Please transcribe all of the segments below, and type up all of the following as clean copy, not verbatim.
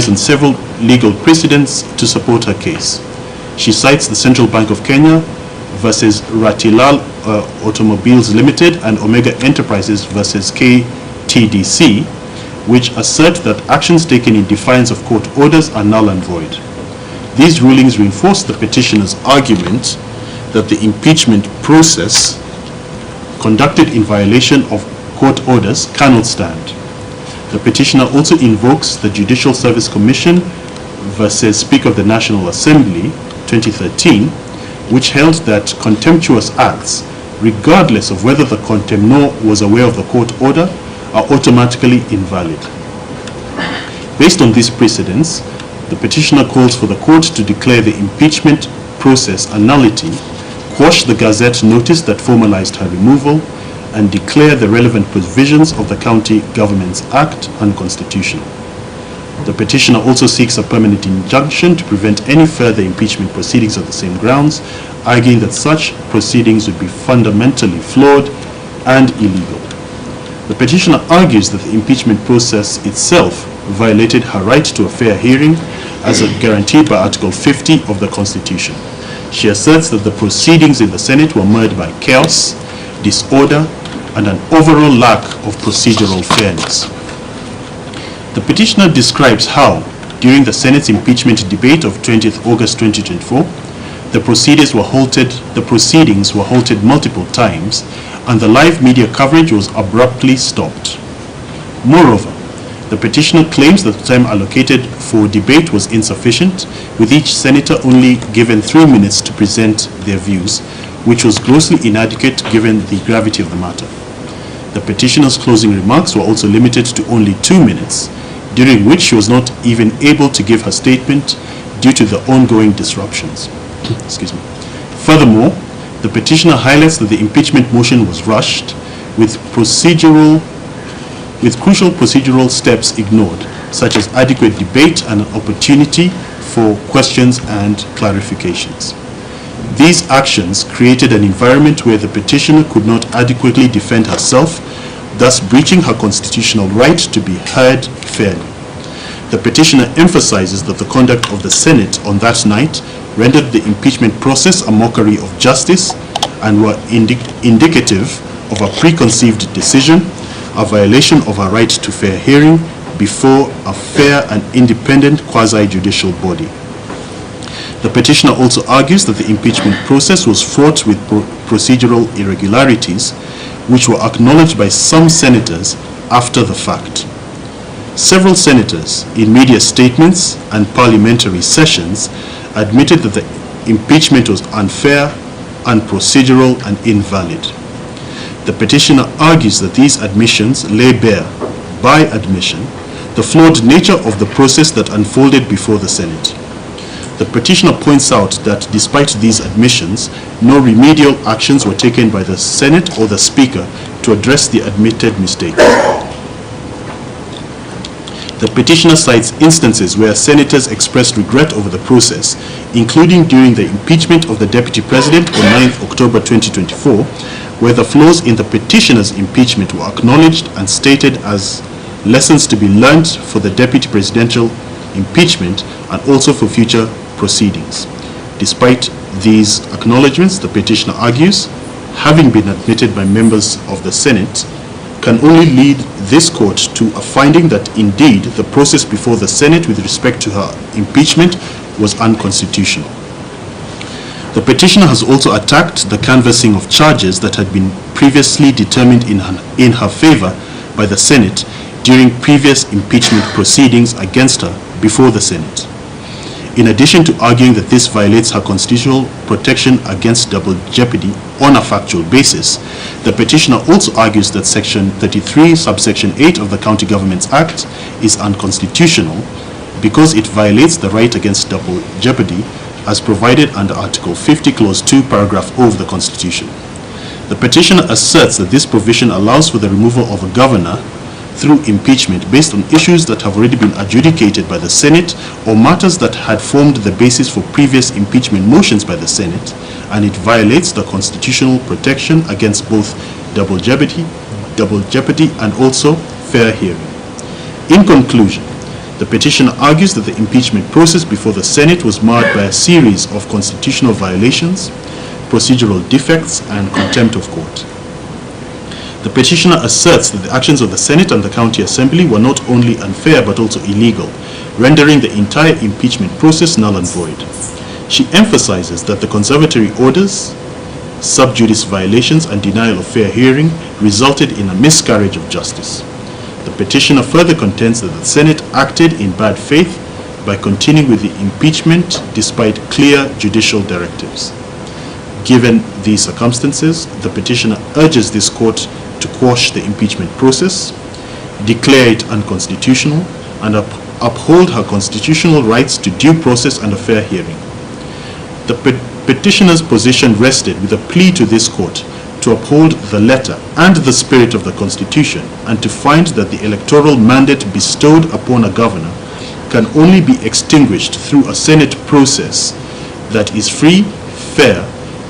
on several legal precedents to support her case. She cites the Central Bank of Kenya versus Ratilal Automobiles Limited and Omega Enterprises versus KTDC, which assert that actions taken in defiance of court orders are null and void. These rulings reinforce the petitioner's argument that the impeachment process conducted in violation of court orders cannot stand. The petitioner also invokes the Judicial Service Commission versus Speaker of the National Assembly 2013, which held that contemptuous acts, regardless of whether the contemnor was aware of the court order, are automatically invalid. Based on these precedents, the petitioner calls for the court to declare the impeachment process a nullity, quash the Gazette notice that formalized her removal, and declare the relevant provisions of the County Governments Act unconstitutional. The petitioner also seeks a permanent injunction to prevent any further impeachment proceedings on the same grounds, arguing that such proceedings would be fundamentally flawed and illegal. The petitioner argues that the impeachment process itself violated her right to a fair hearing as guaranteed by Article 50 of the Constitution. She asserts that the proceedings in the Senate were marred by chaos, disorder, and an overall lack of procedural fairness. The petitioner describes how, during the Senate's impeachment debate of 20th August 2024, the proceedings were halted multiple times, and the live media coverage was abruptly stopped. Moreover, the petitioner claims that the time allocated for debate was insufficient, with each senator only given 3 minutes to present their views, which was grossly inadequate given the gravity of the matter. The petitioner's closing remarks were also limited to only 2 minutes, during which she was not even able to give her statement due to the ongoing disruptions. Excuse me. Furthermore, the petitioner highlights that the impeachment motion was rushed, with crucial procedural steps ignored, such as adequate debate and an opportunity for questions and clarifications. These actions created an environment where the petitioner could not adequately defend herself, thus breaching her constitutional right to be heard fairly. The petitioner emphasizes that the conduct of the Senate on that night rendered the impeachment process a mockery of justice and were indicative of a preconceived decision, a violation of her right to fair hearing before a fair and independent quasi-judicial body. The petitioner also argues that the impeachment process was fraught with procedural irregularities, which were acknowledged by some senators after the fact. Several senators, in media statements and parliamentary sessions, admitted that the impeachment was unfair, unprocedural, and invalid. The petitioner argues that these admissions lay bare, by admission, the flawed nature of the process that unfolded before the Senate. The petitioner points out that despite these admissions, no remedial actions were taken by the Senate or the Speaker to address the admitted mistakes. The petitioner cites instances where senators expressed regret over the process, including during the impeachment of the Deputy President on 9th October 2024, where the flaws in the petitioner's impeachment were acknowledged and stated as lessons to be learned for the Deputy Presidential impeachment and also for future proceedings. Despite these acknowledgements, the petitioner argues, having been admitted by members of the Senate, can only lead this court to a finding that indeed the process before the Senate with respect to her impeachment was unconstitutional. The petitioner has also attacked the canvassing of charges that had been previously determined in her favor by the Senate during previous impeachment proceedings against her before the Senate. In addition to arguing that this violates her constitutional protection against double jeopardy on a factual basis, the petitioner also argues that Section 33, subsection 8 of the County Governments Act is unconstitutional because it violates the right against double jeopardy as provided under Article 50, Clause 2, Paragraph O of the Constitution. The petitioner asserts that this provision allows for the removal of a governor through impeachment based on issues that have already been adjudicated by the Senate or matters that had formed the basis for previous impeachment motions by the Senate, and it violates the constitutional protection against both double jeopardy and also fair hearing. In conclusion, The petitioner argues that the impeachment process before the Senate was marred by a series of constitutional violations, procedural defects, and contempt of court. The petitioner asserts that the actions of the Senate and the County Assembly were not only unfair but also illegal, rendering the entire impeachment process null and void. She emphasizes that the conservatory orders, sub judice violations, and denial of fair hearing resulted in a miscarriage of justice. The petitioner further contends that the Senate acted in bad faith by continuing with the impeachment despite clear judicial directives. Given these circumstances, the petitioner urges this court to quash the impeachment process, declare it unconstitutional, and uphold her constitutional rights to due process and a fair hearing. The petitioner's position rested with a plea to this court to uphold the letter and the spirit of the Constitution and to find that the electoral mandate bestowed upon a governor can only be extinguished through a Senate process that is free, fair,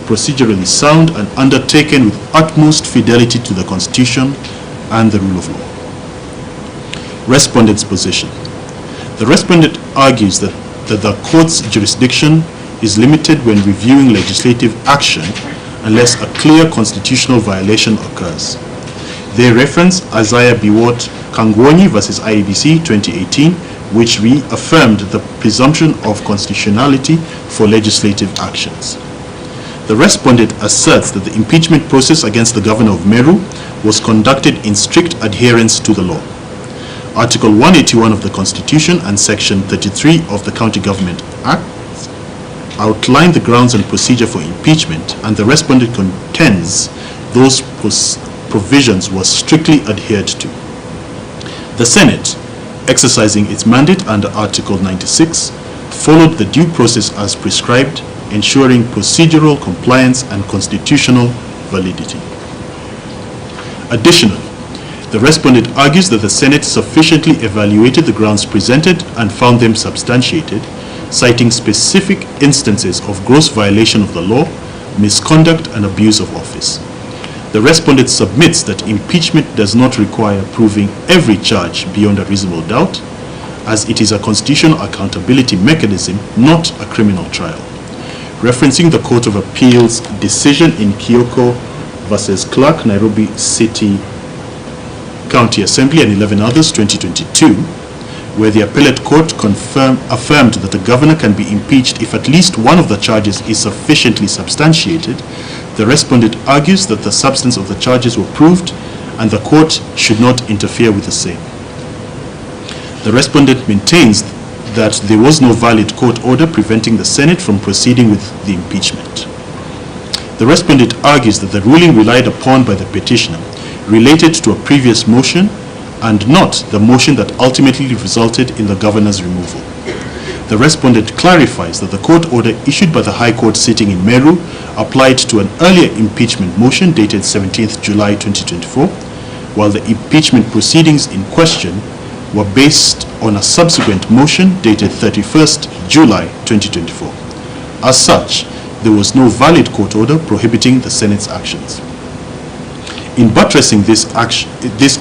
procedurally sound, and undertaken with utmost fidelity to the Constitution and the rule of law. Respondent's position. The respondent argues that the court's jurisdiction is limited when reviewing legislative action unless a clear constitutional violation occurs. They reference Isaiah Biwott Kangwonyi versus IEBC 2018, which reaffirmed the presumption of constitutionality for legislative actions. The respondent asserts that the impeachment process against the governor of Meru was conducted in strict adherence to the law. Article 181 of the Constitution and Section 33 of the County Government Act outline the grounds and procedure for impeachment, and the respondent contends those provisions were strictly adhered to. The Senate, exercising its mandate under Article 96, followed the due process as prescribed, ensuring procedural compliance and constitutional validity. Additionally, the respondent argues that the Senate sufficiently evaluated the grounds presented and found them substantiated, citing specific instances of gross violation of the law, misconduct, and abuse of office. The respondent submits that impeachment does not require proving every charge beyond a reasonable doubt, as it is a constitutional accountability mechanism, not a criminal trial. Referencing the Court of Appeal's decision in Kioko versus Clark, Nairobi City County Assembly, and 11 others, 2022, where the appellate court affirmed that the governor can be impeached if at least one of the charges is sufficiently substantiated, the respondent argues that the substance of the charges were proved and the court should not interfere with the same. The respondent maintains that there was no valid court order preventing the Senate from proceeding with the impeachment. The respondent argues that the ruling relied upon by the petitioner related to a previous motion and not the motion that ultimately resulted in the governor's removal. The respondent clarifies that the court order issued by the High Court sitting in Meru applied to an earlier impeachment motion dated 17th July 2024, while the impeachment proceedings in question were based on a subsequent motion dated 31st July 2024. As such, there was no valid court order prohibiting the Senate's actions. In buttressing this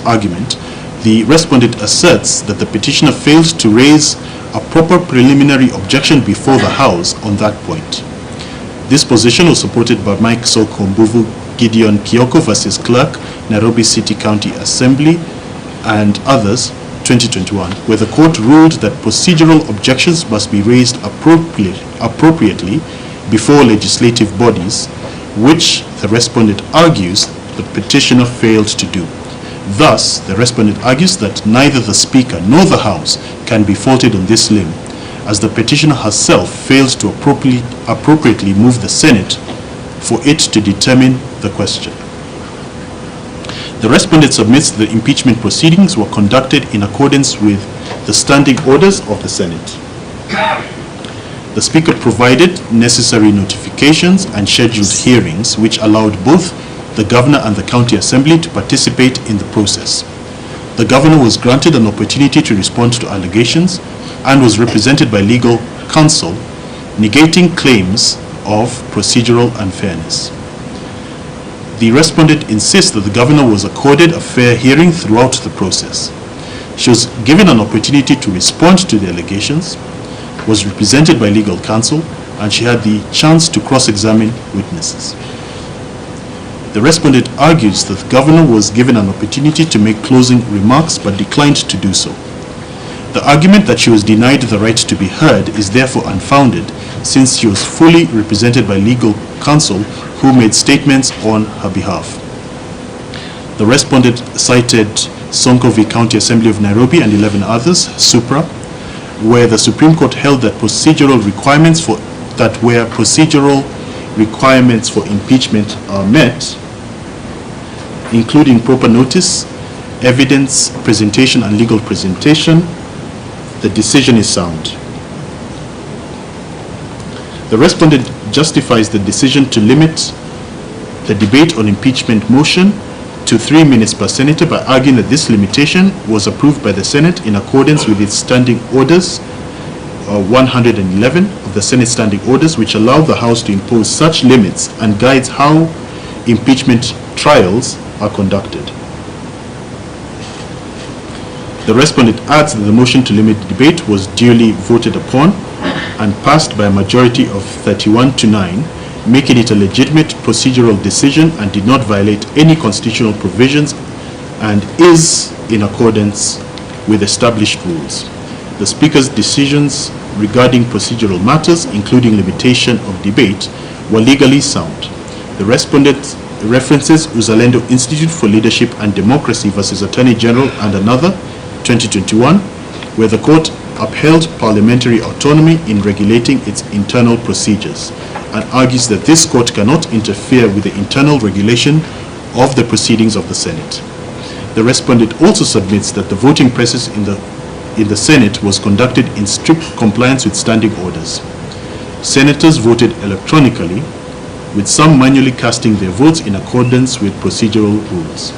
argument, the respondent asserts that the petitioner failed to raise a proper preliminary objection before the House on that point. This position was supported by Mike Sokombuvu Gideon Kioko versus Clerk, Nairobi City County Assembly, and others, 2021, where the court ruled that procedural objections must be raised appropriately before legislative bodies, which the respondent argues the petitioner failed to do. Thus, the respondent argues that neither the Speaker nor the House can be faulted on this limb, as the petitioner herself failed to appropriately move the Senate for it to determine the question. The respondent submits that the impeachment proceedings were conducted in accordance with the standing orders of the Senate. The Speaker provided necessary notifications and scheduled hearings which allowed both the Governor and the County Assembly to participate in the process. The Governor was granted an opportunity to respond to allegations and was represented by legal counsel, negating claims of procedural unfairness. The respondent insists that the Governor was accorded a fair hearing throughout the process. She was given an opportunity to respond to the allegations, was represented by legal counsel, and she had the chance to cross-examine witnesses. The respondent argues that the governor was given an opportunity to make closing remarks but declined to do so. The argument that she was denied the right to be heard is therefore unfounded, since she was fully represented by legal counsel who made statements on her behalf. The respondent cited Sonko v. County Assembly of Nairobi and 11 others, Supra, where the Supreme Court held that procedural requirements for impeachment are met, including proper notice, evidence presentation, and legal presentation, the decision is sound. The respondent justifies the decision to limit the debate on impeachment motion to 3 minutes per senator by arguing that this limitation was approved by the Senate in accordance with its standing orders, 111 of the Senate standing orders, which allow the House to impose such limits and guides how impeachment trials are conducted. The respondent adds that the motion to limit the debate was duly voted upon and passed by a majority of 31 to 9, making it a legitimate procedural decision and did not violate any constitutional provisions and is in accordance with established rules. The Speaker's decisions regarding procedural matters, including limitation of debate, were legally sound. The respondent references Uzalendo Institute for Leadership and Democracy versus Attorney General and another, 2021, where the court upheld parliamentary autonomy in regulating its internal procedures and argues that this court cannot interfere with the internal regulation of the proceedings of the Senate. The respondent also submits that the voting process in the Senate was conducted in strict compliance with standing orders. Senators voted electronically, with some manually casting their votes in accordance with procedural rules.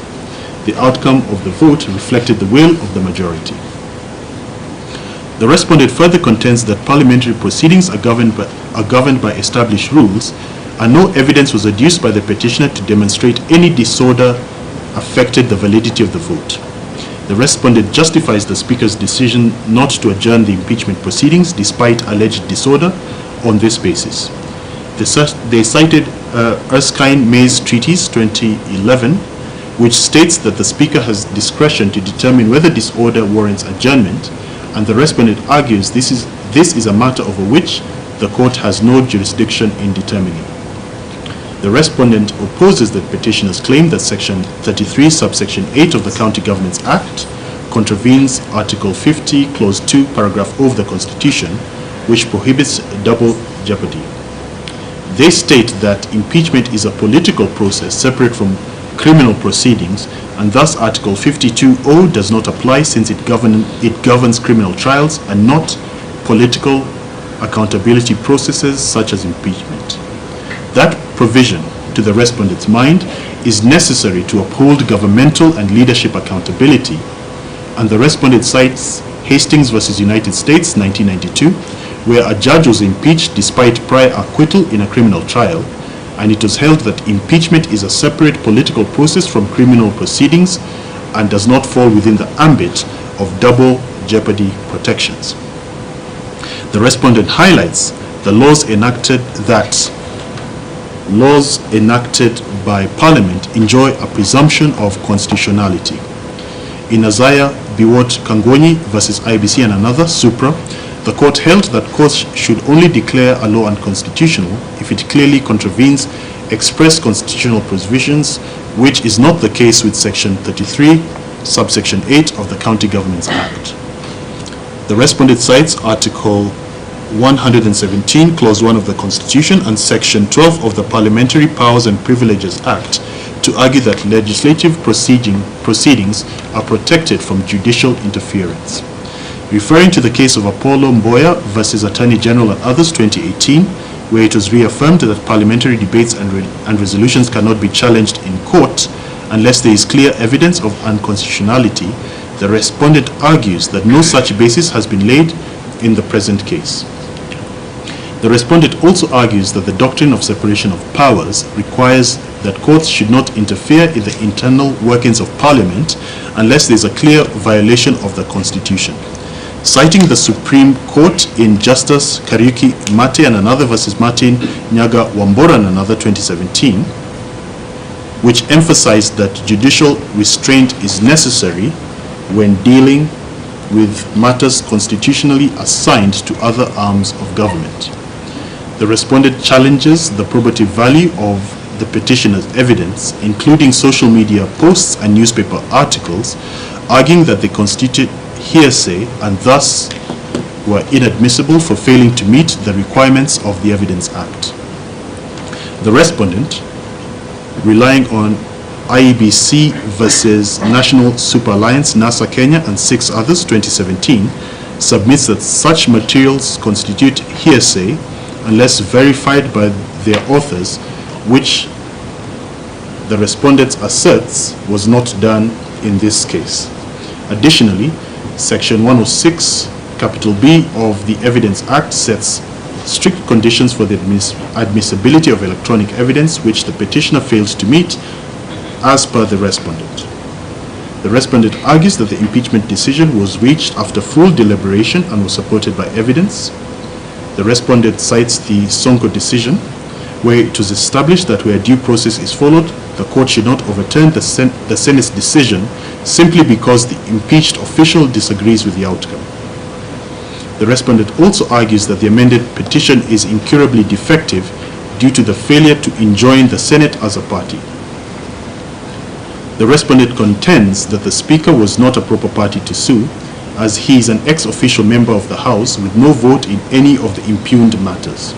The outcome of the vote reflected the will of the majority. The respondent further contends that parliamentary proceedings are governed by established rules, and no evidence was adduced by the petitioner to demonstrate any disorder affected the validity of the vote. The respondent justifies the Speaker's decision not to adjourn the impeachment proceedings despite alleged disorder on this basis. They cited Erskine-May's Treatise 2011, which states that the Speaker has discretion to determine whether disorder warrants adjournment, and the respondent argues this is a matter over which the court has no jurisdiction in determining. The respondent opposes the petitioner's claim that Section 33, subsection 8 of the County Governments Act contravenes Article 50, Clause 2, Paragraph O of the Constitution, which prohibits double jeopardy. They state that impeachment is a political process separate from criminal proceedings, and thus Article 52O does not apply since it governs criminal trials and not political accountability processes such as impeachment. That provision, to the respondent's mind, is necessary to uphold governmental and leadership accountability, and the respondent cites Hastings versus United States, 1992, where a judge was impeached despite prior acquittal in a criminal trial, and it was held that impeachment is a separate political process from criminal proceedings and does not fall within the ambit of double jeopardy protections. The respondent highlights the laws enacted by Parliament enjoy a presumption of constitutionality. In Isaiah Biwott Kangoni versus IBC and another, Supra, the court held that courts should only declare a law unconstitutional if it clearly contravenes express constitutional provisions, which is not the case with Section 33, subsection 8 of the County Governments Act. The respondent cites Article 117, Clause 1 of the Constitution and Section 12 of the Parliamentary Powers and Privileges Act to argue that legislative proceedings are protected from judicial interference. Referring to the case of Apollo Mboya versus Attorney General and others, 2018, where it was reaffirmed that parliamentary debates and resolutions cannot be challenged in court unless there is clear evidence of unconstitutionality, the respondent argues that no such basis has been laid in the present case. The respondent also argues that the doctrine of separation of powers requires that courts should not interfere in the internal workings of Parliament unless there is a clear violation of the Constitution. Citing the Supreme Court in Justice Kariuki Mate and another versus Martin Nyaga Wambora and another 2017, which emphasized that judicial restraint is necessary when dealing with matters constitutionally assigned to other arms of government. The respondent challenges the probative value of the petitioner's evidence, including social media posts and newspaper articles, arguing that they constitute hearsay and thus were inadmissible for failing to meet the requirements of the Evidence Act. The respondent, relying on IEBC versus National Super Alliance, NASA Kenya, and 6 others, 2017, submits that such materials constitute hearsay unless verified by their authors, which the respondent asserts was not done in this case. Additionally, Section 106, capital B of the Evidence Act sets strict conditions for the admissibility of electronic evidence which the petitioner fails to meet as per the respondent. The respondent argues that the impeachment decision was reached after full deliberation and was supported by evidence. The respondent cites the Sonko decision, where it was established that where due process is followed, the court should not overturn the Senate's decision simply because the impeached official disagrees with the outcome. The respondent also argues that the amended petition is incurably defective due to the failure to enjoin the Senate as a party. The respondent contends that the Speaker was not a proper party to sue, as he is an ex-officio member of the House with no vote in any of the impugned matters.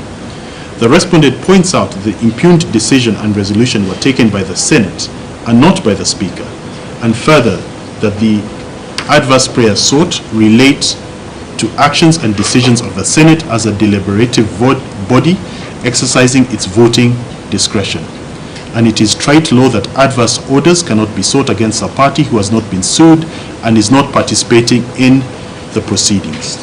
The respondent points out that the impugned decision and resolution were taken by the Senate and not by the Speaker, and further that the adverse prayer sought relate to actions and decisions of the Senate as a deliberative body exercising its voting discretion. And it is trite law that adverse orders cannot be sought against a party who has not been sued and is not participating in the proceedings.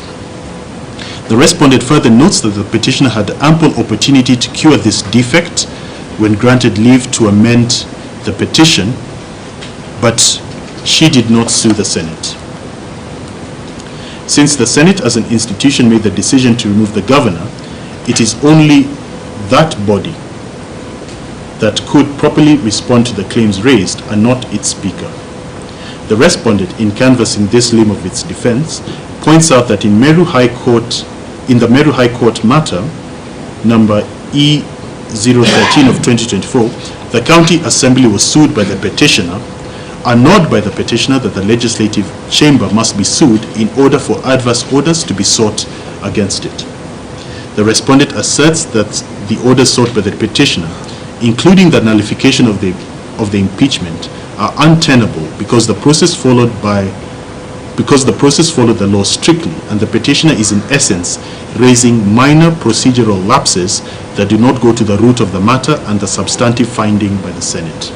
The respondent further notes that the petitioner had ample opportunity to cure this defect when granted leave to amend the petition, but she did not sue the Senate. Since the Senate as an institution made the decision to remove the governor, it is only that body that could properly respond to the claims raised and not its Speaker. The respondent, in canvassing this limb of its defense, points out that in the Meru High Court matter, number E013 of 2024, the County Assembly was sued by the petitioner, and not by the petitioner that the Legislative Chamber must be sued in order for adverse orders to be sought against it. The respondent asserts that the orders sought by the petitioner, including the nullification of the impeachment, are untenable because the process followed the law strictly, and the petitioner is in essence raising minor procedural lapses that do not go to the root of the matter and the substantive finding by the Senate.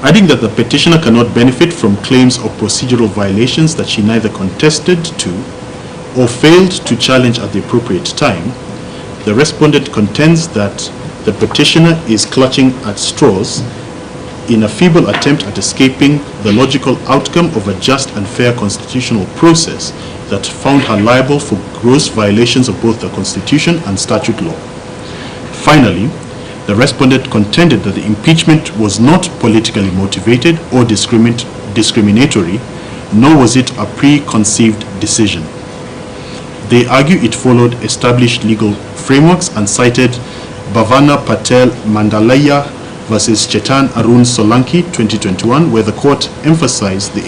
Adding that the petitioner cannot benefit from claims of procedural violations that she neither contested to or failed to challenge at the appropriate time, the respondent contends that the petitioner is clutching at straws in a feeble attempt at escaping the logical outcome of a just and fair constitutional process that found her liable for gross violations of both the Constitution and statute law. Finally, the respondent contended that the impeachment was not politically motivated or discriminatory, nor was it a preconceived decision. They argue it followed established legal frameworks and cited Bhavana Patel Mandalaya versus Chetan Arun Solanki 2021, where the court emphasized that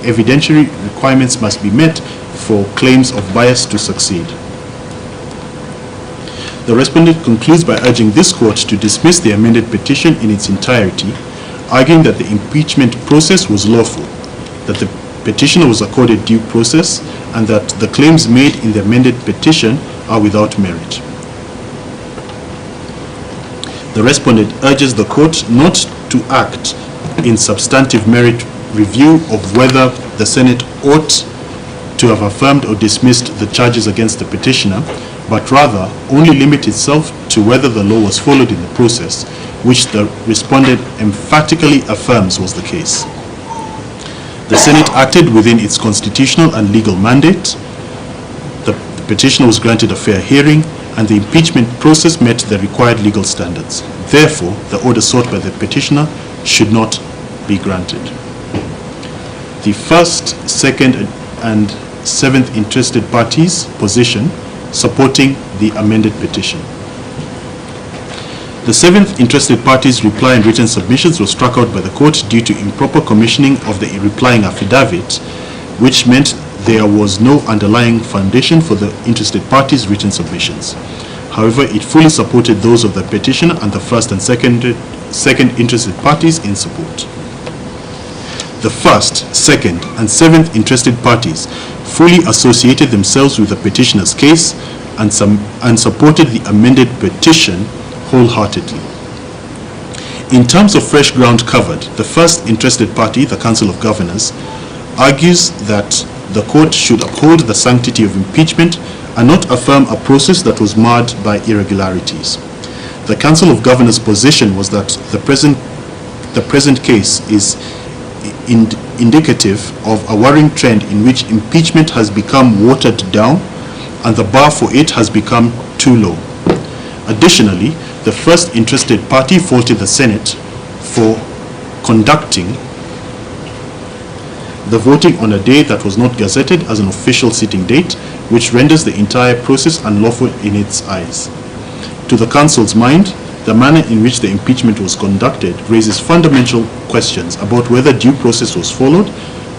evidentiary requirements must be met for claims of bias to succeed. The respondent concludes by urging this court to dismiss the amended petition in its entirety, arguing that the impeachment process was lawful, that the petitioner was accorded due process, and that the claims made in the amended petition are without merit. The respondent urges the court not to act in substantive merit review of whether the Senate ought to have affirmed or dismissed the charges against the petitioner, but rather only limit itself to whether the law was followed in the process, which the respondent emphatically affirms was the case. The Senate acted within its constitutional and legal mandate. The petitioner was granted a fair hearing, and the impeachment process met the required legal standards. Therefore, the order sought by the petitioner should not be granted. The first, second, and seventh interested parties' position supporting the amended petition. The seventh interested party's reply and written submissions were struck out by the court due to improper commissioning of the replying affidavit, which meant there was no underlying foundation for the interested parties' written submissions. However, it fully supported those of the petitioner and the first and second interested parties in support. The first, second, and seventh interested parties fully associated themselves with the petitioner's case and supported the amended petition wholeheartedly. In terms of fresh ground covered, the first interested party, the Council of Governors, argues that the court should uphold the sanctity of impeachment and not affirm a process that was marred by irregularities. The Council of Governors' position was that the present case is indicative of a worrying trend in which impeachment has become watered down and the bar for it has become too low. Additionally, the first interested party faulted the Senate for conducting the voting on a day that was not gazetted as an official sitting date, which renders the entire process unlawful in its eyes. To the Council's mind, the manner in which the impeachment was conducted raises fundamental questions about whether due process was followed,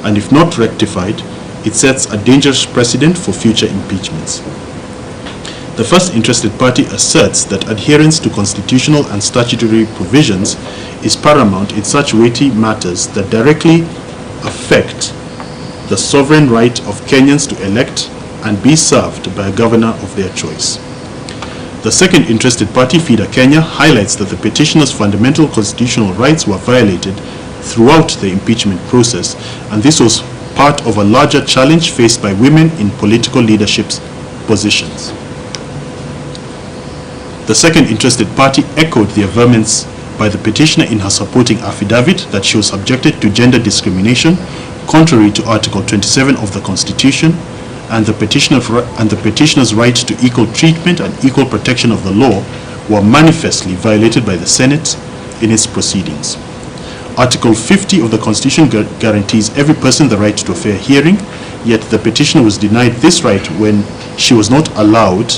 and if not rectified, it sets a dangerous precedent for future impeachments. The first interested party asserts that adherence to constitutional and statutory provisions is paramount in such weighty matters that directly affect the sovereign right of Kenyans to elect and be served by a governor of their choice. The second interested party, FIDA Kenya, highlights that the petitioner's fundamental constitutional rights were violated throughout the impeachment process, and this was part of a larger challenge faced by women in political leadership positions. The second interested party echoed the averments by the petitioner in her supporting affidavit that she was subjected to gender discrimination contrary to Article 27 of the Constitution, and the petitioner's right to equal treatment and equal protection of the law were manifestly violated by the Senate in its proceedings. Article 50 of the Constitution guarantees every person the right to a fair hearing, yet the petitioner was denied this right when she was not allowed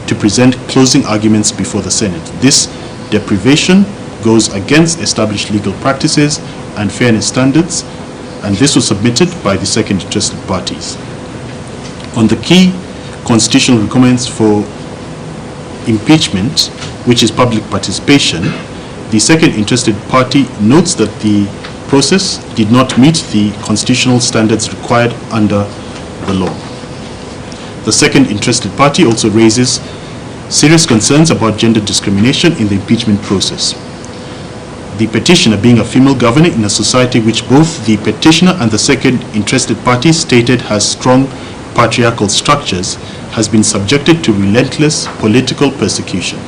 to present closing arguments before the Senate. This deprivation goes against established legal practices and fairness standards, and this was submitted by the second interested parties. On the key constitutional requirements for impeachment, which is public participation, the second interested party notes that the process did not meet the constitutional standards required under the law. The second interested party also raises serious concerns about gender discrimination in the impeachment process. The petitioner, being a female governor in a society which both the petitioner and the second interested party stated has strong patriarchal structures, has been subjected to relentless political persecution.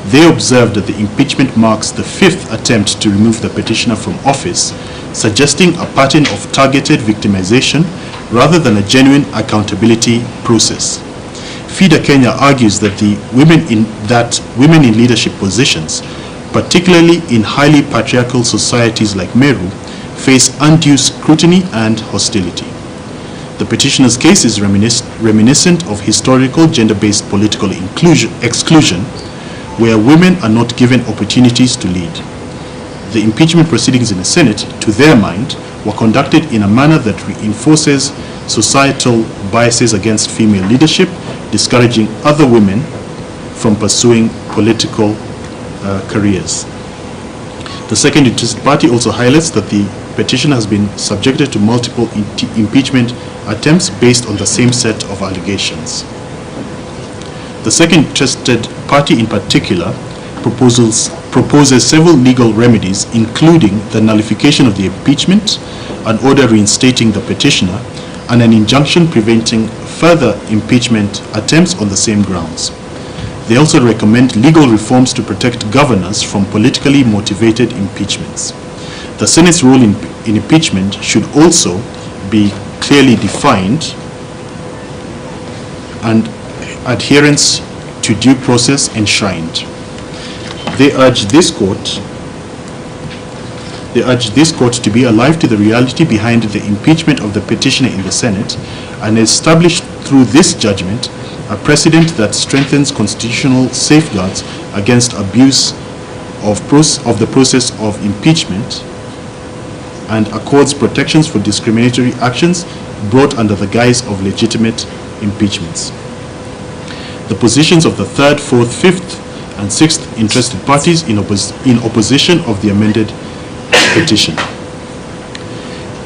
They observed that the impeachment marks the fifth attempt to remove the petitioner from office, suggesting a pattern of targeted victimization rather than a genuine accountability process. FIDA Kenya argues that women in leadership positions, particularly in highly patriarchal societies like Meru, face undue scrutiny and hostility. The petitioner's case is reminiscent of historical gender-based political exclusion, where women are not given opportunities to lead. The impeachment proceedings in the Senate, to their mind, were conducted in a manner that reinforces societal biases against female leadership, discouraging other women from pursuing political careers. The second interested party also highlights that the petitioner has been subjected to multiple impeachment attempts based on the same set of allegations. The second interested party in particular proposes several legal remedies, including the nullification of the impeachment, an order reinstating the petitioner, and an injunction preventing further impeachment attempts on the same grounds. They also recommend legal reforms to protect governors from politically motivated impeachments. The Senate's role in impeachment should also be clearly defined, and adherence to due process enshrined. They urge this court to be alive to the reality behind the impeachment of the petitioner in the Senate and establish through this judgment a precedent that strengthens constitutional safeguards against abuse of the process of impeachment and accords protections for discriminatory actions brought under the guise of legitimate impeachments. The positions of the 3rd, 4th, 5th, and 6th interested parties in opposition of the amended petition.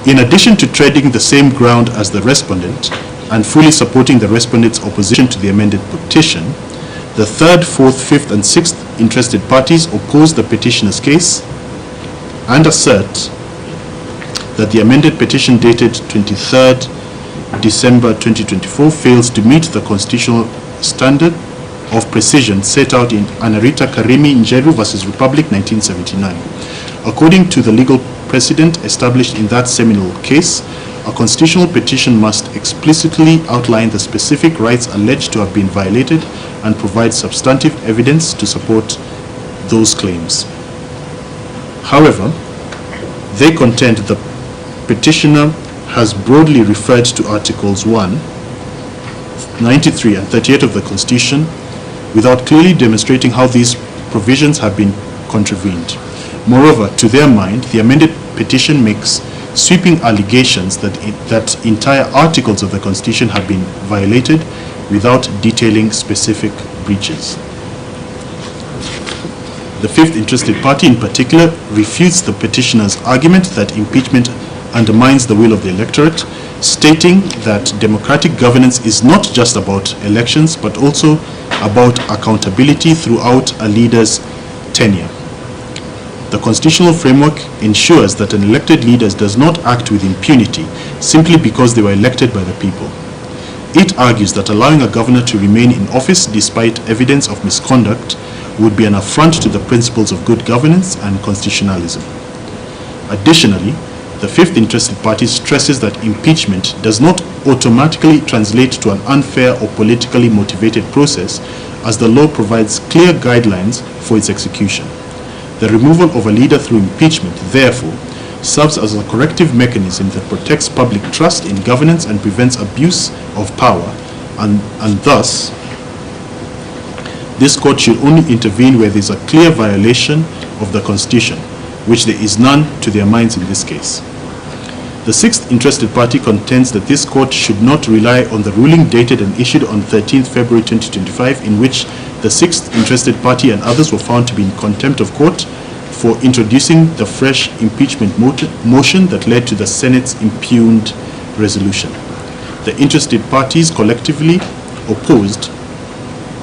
In addition to treading the same ground as the respondent and fully supporting the respondent's opposition to the amended petition, the 3rd, 4th, 5th, and 6th interested parties oppose the petitioner's case and assert that the amended petition dated 23rd December 2024 fails to meet the constitutional standard of precision set out in Anarita Karimi Njeru versus Republic 1979. According to the legal precedent established in that seminal case, a constitutional petition must explicitly outline the specific rights alleged to have been violated and provide substantive evidence to support those claims. However, they contend the petitioner has broadly referred to Articles 1, 93, and 38 of the Constitution without clearly demonstrating how these provisions have been contravened. Moreover, to their mind, the amended petition makes sweeping allegations that entire articles of the Constitution have been violated without detailing specific breaches. The 5th interested party in particular refutes the petitioner's argument that impeachment undermines the will of the electorate, stating that democratic governance is not just about elections but also about accountability throughout a leader's tenure. The constitutional framework ensures that an elected leader does not act with impunity simply because they were elected by the people. It argues that allowing a governor to remain in office despite evidence of misconduct would be an affront to the principles of good governance and constitutionalism. Additionally, the 5th interested party stresses that impeachment does not automatically translate to an unfair or politically motivated process, as the law provides clear guidelines for its execution. The removal of a leader through impeachment, therefore, serves as a corrective mechanism that protects public trust in governance and prevents abuse of power, and thus, this court should only intervene where there is a clear violation of the Constitution, which there is none to their minds in this case. The 6th interested party contends that this court should not rely on the ruling dated and issued on 13th February 2025 in which the 6th interested party and others were found to be in contempt of court for introducing the fresh impeachment motion that led to the Senate's impugned resolution. The interested parties collectively opposed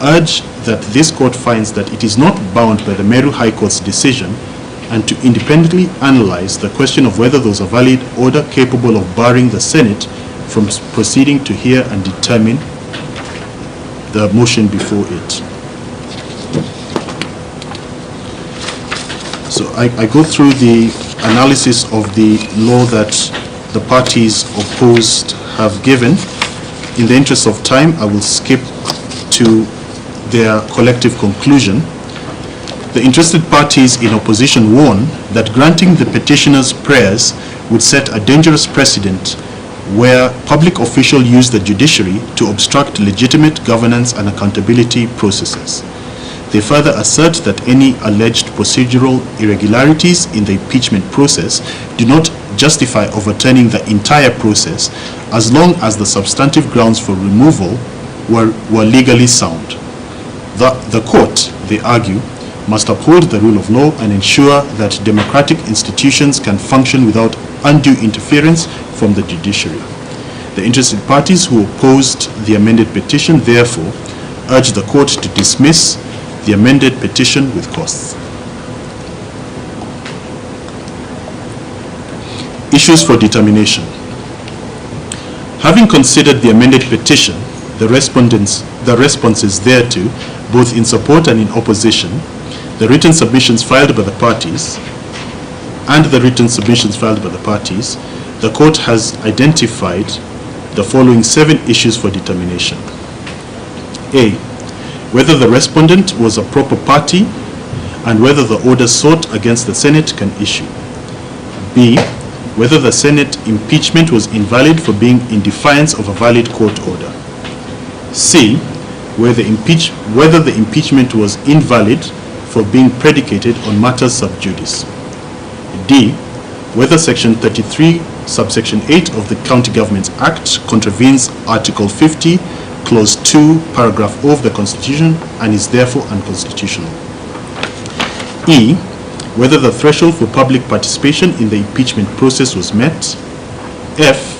urge that this court finds that it is not bound by the Meru High Court's decision and to independently analyze the question of whether there was a valid order capable of barring the Senate from proceeding to hear and determine the motion before it. So I go through the analysis of the law that the parties opposed have given. In the interest of time, I will skip to their collective conclusion. The interested parties in opposition warn that granting the petitioner's prayers would set a dangerous precedent where public officials use the judiciary to obstruct legitimate governance and accountability processes. They further assert that any alleged procedural irregularities in the impeachment process do not justify overturning the entire process as long as the substantive grounds for removal were legally sound. The court, they argue, must uphold the rule of law and ensure that democratic institutions can function without undue interference from the judiciary. The interested parties who opposed the amended petition therefore urge the court to dismiss the amended petition with costs. Issues for determination. Having considered the amended petition, the responses thereto, both in support and in opposition, the written submissions filed by the parties, the court has identified the following 7 issues for determination. A. Whether the respondent was a proper party and whether the order sought against the Senate can issue. B. Whether the Senate impeachment was invalid for being in defiance of a valid court order. C. Whether the impeachment was invalid for being predicated on matters sub judice. D. Whether Section 33, subsection 8 of the County Governments Act contravenes Article 50, Clause 2, Paragraph O of the Constitution and is therefore unconstitutional. E. Whether the threshold for public participation in the impeachment process was met. F.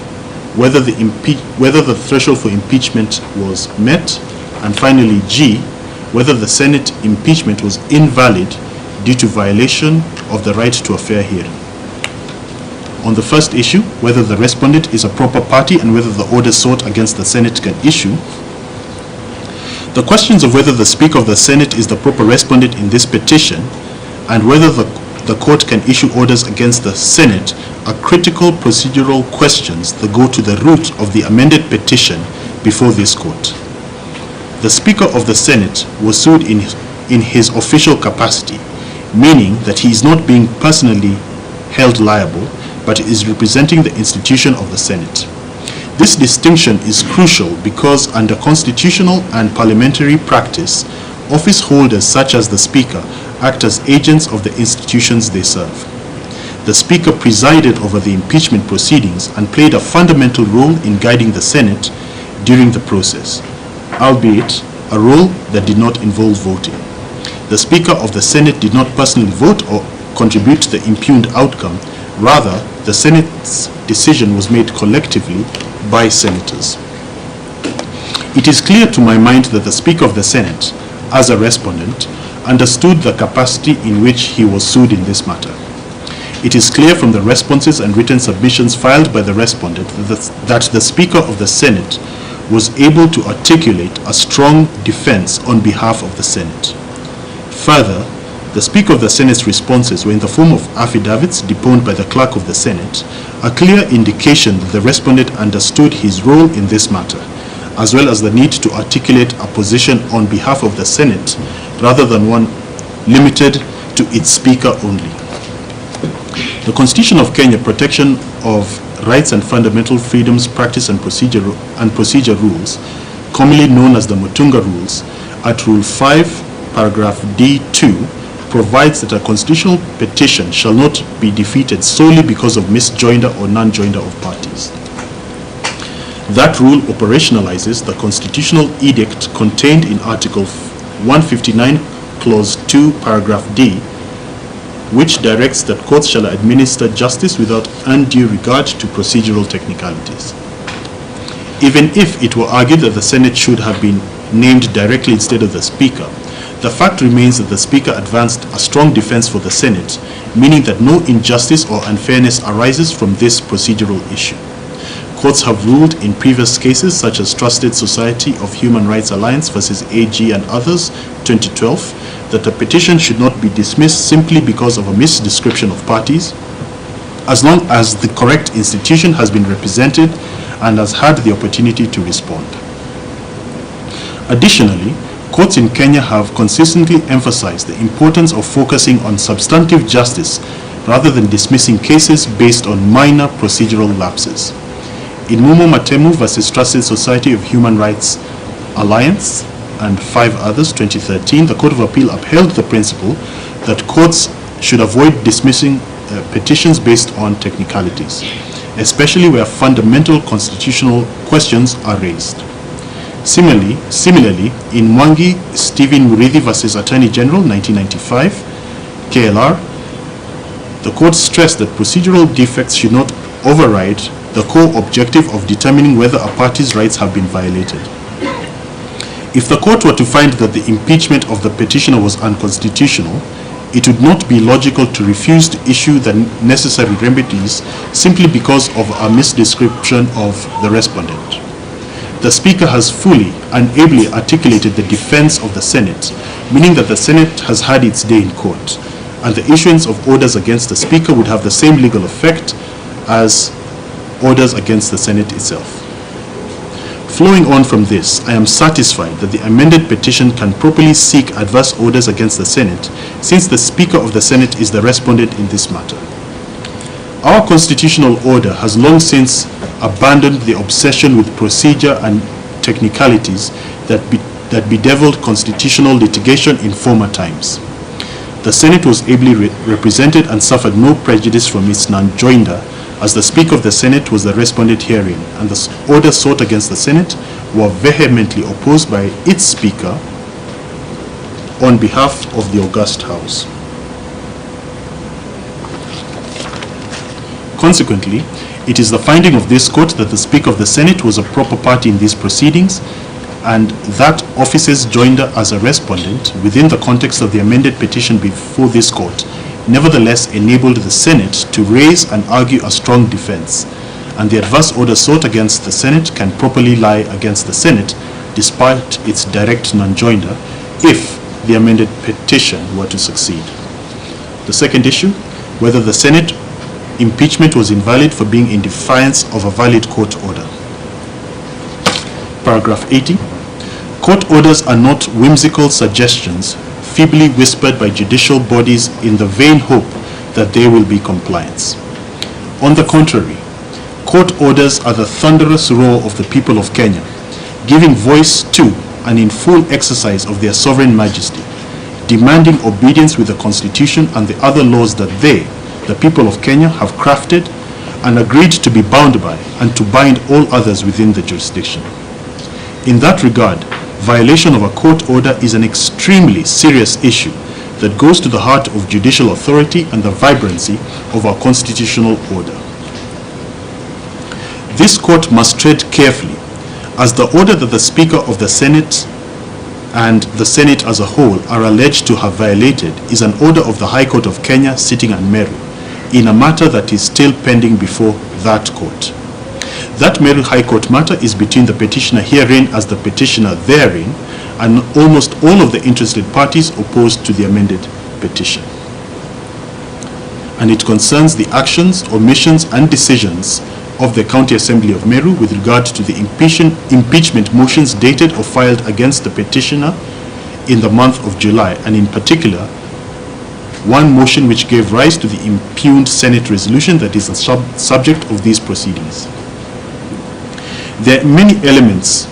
Whether the threshold for impeachment was met. And finally, G. Whether the Senate impeachment was invalid due to violation of the right to a fair hearing. On the first issue, whether the respondent is a proper party and whether the order sought against the Senate can issue, the questions of whether the Speaker of the Senate is the proper respondent in this petition and whether the court can issue orders against the Senate are critical procedural questions that go to the root of the amended petition before this court. The Speaker of the Senate was sued in his official capacity, meaning that he is not being personally held liable, but is representing the institution of the Senate. This distinction is crucial because under constitutional and parliamentary practice, office holders such as the Speaker act as agents of the institutions they serve. The Speaker presided over the impeachment proceedings and played a fundamental role in guiding the Senate during the process, albeit a role that did not involve voting. The Speaker of the Senate did not personally vote or contribute to the impugned outcome. Rather, the Senate's decision was made collectively by senators. It is clear to my mind that the Speaker of the Senate, as a respondent, understood the capacity in which he was sued in this matter. It is clear from the responses and written submissions filed by the respondent that the Speaker of the Senate was able to articulate a strong defense on behalf of the Senate. Further, the Speaker of the Senate's responses were in the form of affidavits deposed by the Clerk of the Senate, a clear indication that the respondent understood his role in this matter, as well as the need to articulate a position on behalf of the Senate rather than one limited to its Speaker only. The Constitution of Kenya, Protection of Rights and Fundamental Freedoms, Practice and Procedure Rules, commonly known as the Mutunga Rules, at Rule 5, Paragraph D2, provides that a constitutional petition shall not be defeated solely because of misjoinder or non-joinder of parties. That rule operationalizes the constitutional edict contained in Article 159, Clause 2, Paragraph D, which directs that courts shall administer justice without undue regard to procedural technicalities. Even if it were argued that the Senate should have been named directly instead of the Speaker, the fact remains that the Speaker advanced a strong defense for the Senate, meaning that no injustice or unfairness arises from this procedural issue. Courts have ruled in previous cases, such as Trusted Society of Human Rights Alliance versus AG and others, 2012, that a petition should not be dismissed simply because of a misdescription of parties, as long as the correct institution has been represented and has had the opportunity to respond. Additionally, courts in Kenya have consistently emphasized the importance of focusing on substantive justice rather than dismissing cases based on minor procedural lapses. In Mumo Matemu versus Trusted Society of Human Rights Alliance and 5 others, 2013, the Court of Appeal upheld the principle that courts should avoid dismissing petitions based on technicalities, especially where fundamental constitutional questions are raised. Similarly, in Mwangi, Stephen Murithi versus Attorney General, 1995, KLR, the court stressed that procedural defects should not override the core objective of determining whether a party's rights have been violated. If the court were to find that the impeachment of the petitioner was unconstitutional, it would not be logical to refuse to issue the necessary remedies simply because of a misdescription of the respondent. The Speaker has fully and ably articulated the defense of the Senate, meaning that the Senate has had its day in court, and the issuance of orders against the Speaker would have the same legal effect as orders against the Senate itself. Flowing on from this, I am satisfied that the amended petition can properly seek adverse orders against the Senate, since the Speaker of the Senate is the respondent in this matter. Our constitutional order has long since abandoned the obsession with procedure and technicalities that bedeviled constitutional litigation in former times. The Senate was ably represented and suffered no prejudice from its non-joinder, as the Speaker of the Senate was the respondent herein, and the orders sought against the Senate were vehemently opposed by its Speaker on behalf of the august House. Consequently, it is the finding of this court that the Speaker of the Senate was a proper party in these proceedings, and that office's joinder as a respondent within the context of the amended petition before this court nevertheless enabled the Senate to raise and argue a strong defense, and the adverse order sought against the Senate can properly lie against the Senate despite its direct non-joinder if the amended petition were to succeed. The second issue, whether the Senate impeachment was invalid for being in defiance of a valid court order. Paragraph 80. Court orders are not whimsical suggestions feebly whispered by judicial bodies in the vain hope that there will be compliance. On the contrary, court orders are the thunderous roar of the people of Kenya, giving voice to and in full exercise of their sovereign majesty, demanding obedience with the Constitution and the other laws that they, the people of Kenya, have crafted and agreed to be bound by and to bind all others within the jurisdiction. In that regard, violation of a court order is an extremely serious issue that goes to the heart of judicial authority and the vibrancy of our constitutional order. This court must tread carefully, as the order that the Speaker of the Senate and the Senate as a whole are alleged to have violated is an order of the High Court of Kenya sitting at Meru in a matter that is still pending before that court. That Meru High Court matter is between the petitioner herein as the petitioner therein and almost all of the interested parties opposed to the amended petition. And it concerns the actions, omissions, and decisions of the County Assembly of Meru with regard to the impeachment motions dated or filed against the petitioner in the month of July, and in particular, one motion which gave rise to the impugned Senate resolution that is the subject of these proceedings. There are many elements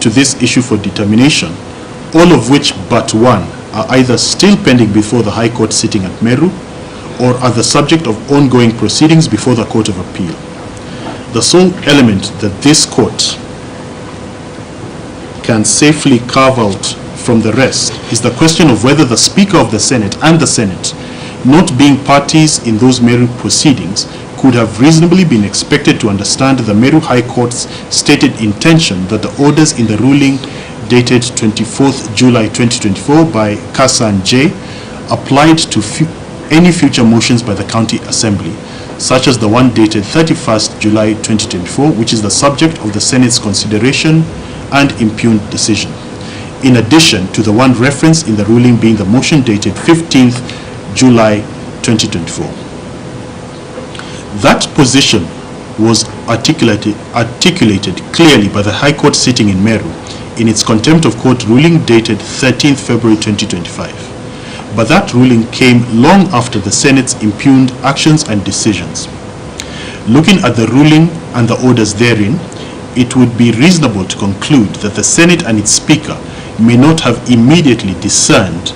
to this issue for determination, all of which but one are either still pending before the High Court sitting at Meru or are the subject of ongoing proceedings before the Court of Appeal. The sole element that this court can safely carve out from the rest is the question of whether the Speaker of the Senate and the Senate, not being parties in those Meru proceedings, could have reasonably been expected to understand the Meru High Court's stated intention that the orders in the ruling dated 24th July 2024 by Kasan J applied to any future motions by the County Assembly, such as the one dated 31st July 2024, which is the subject of the Senate's consideration and impugned decision, in addition to the one referenced in the ruling being the motion dated 15th July 2024. That position was articulated clearly by the High Court sitting in Meru in its contempt of court ruling dated 13th February 2025. But that ruling came long after the Senate's impugned actions and decisions. Looking at the ruling and the orders therein, it would be reasonable to conclude that the Senate and its Speaker may not have immediately discerned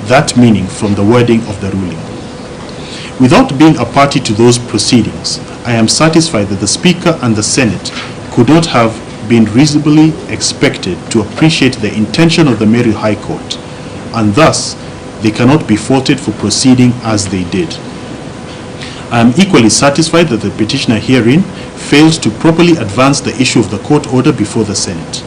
that meaning from the wording of the ruling. Without being a party to those proceedings, I am satisfied that the Speaker and the Senate could not have been reasonably expected to appreciate the intention of the Meru High Court, and thus they cannot be faulted for proceeding as they did. I am equally satisfied that the petitioner herein failed to properly advance the issue of the court order before the Senate,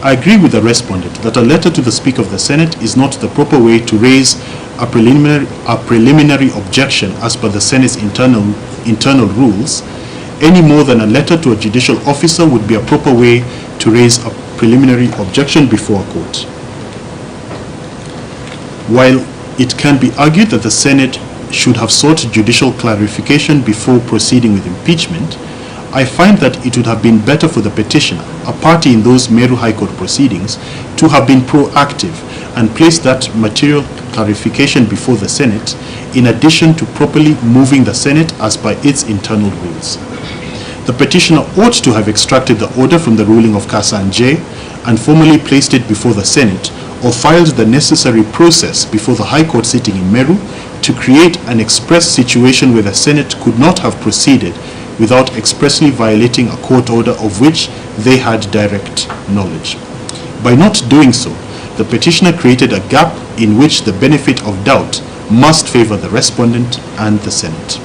I agree with the respondent that a letter to the Speaker of the Senate is not the proper way to raise a preliminary objection as per the Senate's internal rules, any more than a letter to a judicial officer would be a proper way to raise a preliminary objection before a court. While it can be argued that the Senate should have sought judicial clarification before proceeding with impeachment, I find that it would have been better for the petitioner, a party in those Meru High Court proceedings, to have been proactive and placed that material clarification before the Senate, in addition to properly moving the Senate as per its internal rules. The petitioner ought to have extracted the order from the ruling of Kasan J and formally placed it before the Senate, or filed the necessary process before the High Court sitting in Meru to create an express situation where the Senate could not have proceeded without expressly violating a court order of which they had direct knowledge. By not doing so, the petitioner created a gap in which the benefit of doubt must favor the respondent and the Senate.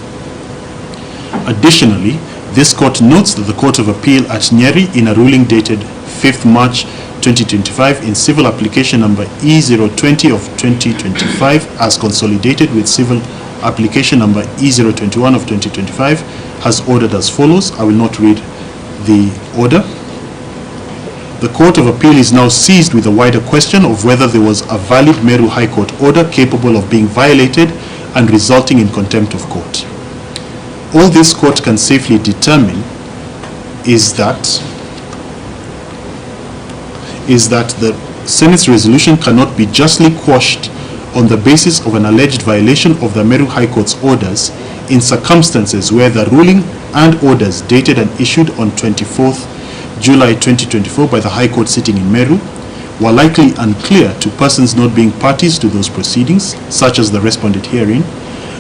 Additionally, this court notes that the Court of Appeal at Nyeri, in a ruling dated 5th March 2025 in civil application number E020 of 2025 as consolidated with civil application number E021 of 2025, has ordered as follows. I will not read the order. The Court of Appeal is now seized with the wider question of whether there was a valid Meru High Court order capable of being violated and resulting in contempt of court. All this court can safely determine is that the Senate's resolution cannot be justly quashed on the basis of an alleged violation of the Meru High Court's orders in circumstances where the ruling and orders dated and issued on 24th July 2024 by the High Court sitting in Meru were likely unclear to persons not being parties to those proceedings, such as the respondent herein,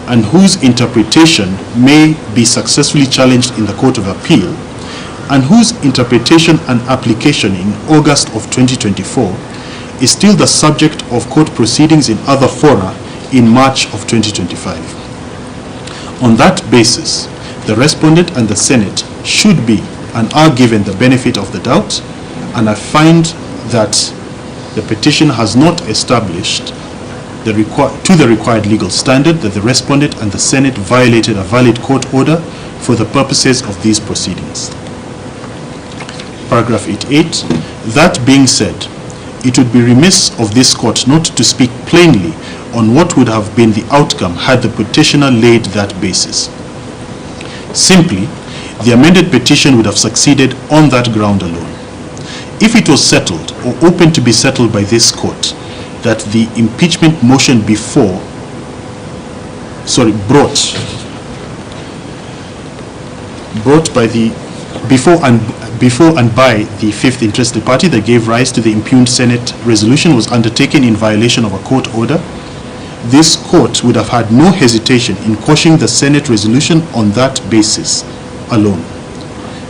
and whose interpretation may be successfully challenged in the Court of Appeal, and whose interpretation and application in August of 2024 is still the subject of court proceedings in other fora in March of 2025. On that basis, the respondent and the Senate should be and are given the benefit of the doubt, and I find that the petition has not established to the required legal standard that the respondent and the Senate violated a valid court order for the purposes of these proceedings. Paragraph 88. That being said, it would be remiss of this court not to speak plainly on what would have been the outcome had the petitioner laid that basis. Simply, the amended petition would have succeeded on that ground alone. If it was settled or open to be settled by this court that the impeachment motion before and by the fifth interested party that gave rise to the impugned Senate resolution was undertaken in violation of a court order, this court would have had no hesitation in quashing the Senate resolution on that basis alone,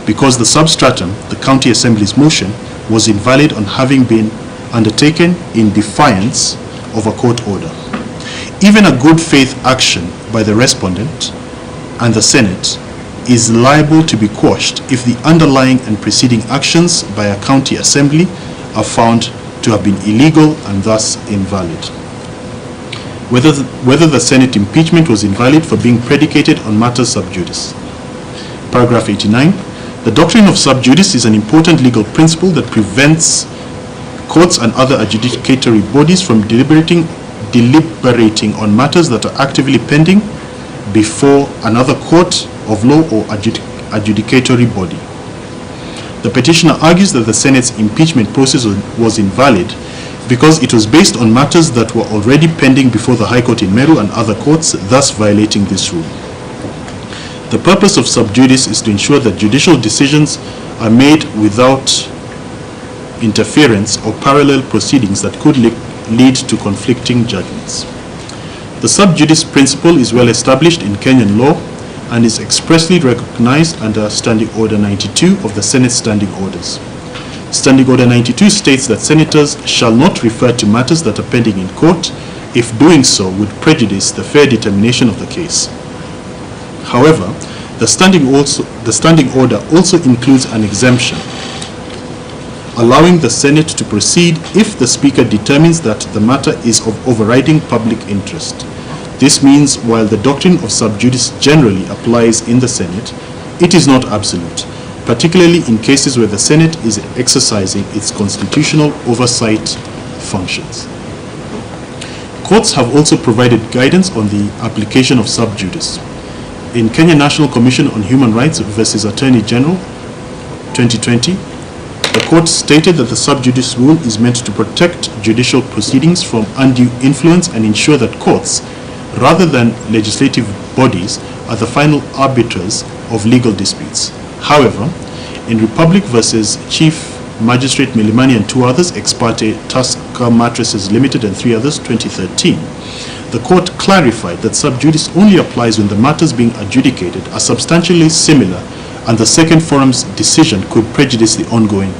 because the substratum, the County Assembly's motion, was invalid on having been undertaken in defiance of a court order. Even a good faith action by the respondent and the Senate is liable to be quashed if the underlying and preceding actions by a county assembly are found to have been illegal and thus invalid. Whether the Senate impeachment was invalid for being predicated on matters sub judice. Paragraph 89. The doctrine of sub judice is an important legal principle that prevents courts and other adjudicatory bodies from deliberating on matters that are actively pending before another court of law or adjudicatory body. The petitioner argues that the Senate's impeachment process was invalid because it was based on matters that were already pending before the High Court in Meru and other courts, thus violating this rule. The purpose of sub judice is to ensure that judicial decisions are made without interference or parallel proceedings that could lead to conflicting judgments. The sub judice principle is well established in Kenyan law and is expressly recognized under Standing Order 92 of the Senate Standing Orders. Standing Order 92 states that senators shall not refer to matters that are pending in court if doing so would prejudice the fair determination of the case. However, the standing order also includes an exemption. allowing the Senate to proceed if the Speaker determines that the matter is of overriding public interest. This means while the doctrine of sub judice generally applies in the Senate, it is not absolute, particularly in cases where the Senate is exercising its constitutional oversight functions. Courts have also provided guidance on the application of sub judice. In Kenya National Commission on Human Rights versus Attorney General 2020, the court stated that the sub judice rule is meant to protect judicial proceedings from undue influence and ensure that courts, rather than legislative bodies, are the final arbiters of legal disputes. However, in Republic versus Chief Magistrate Milimani and two others, ex parte Tusker Mattresses Limited and three others, 2013, the court clarified that sub judice only applies when the matters being adjudicated are substantially similar and the second forum's decision could prejudice the ongoing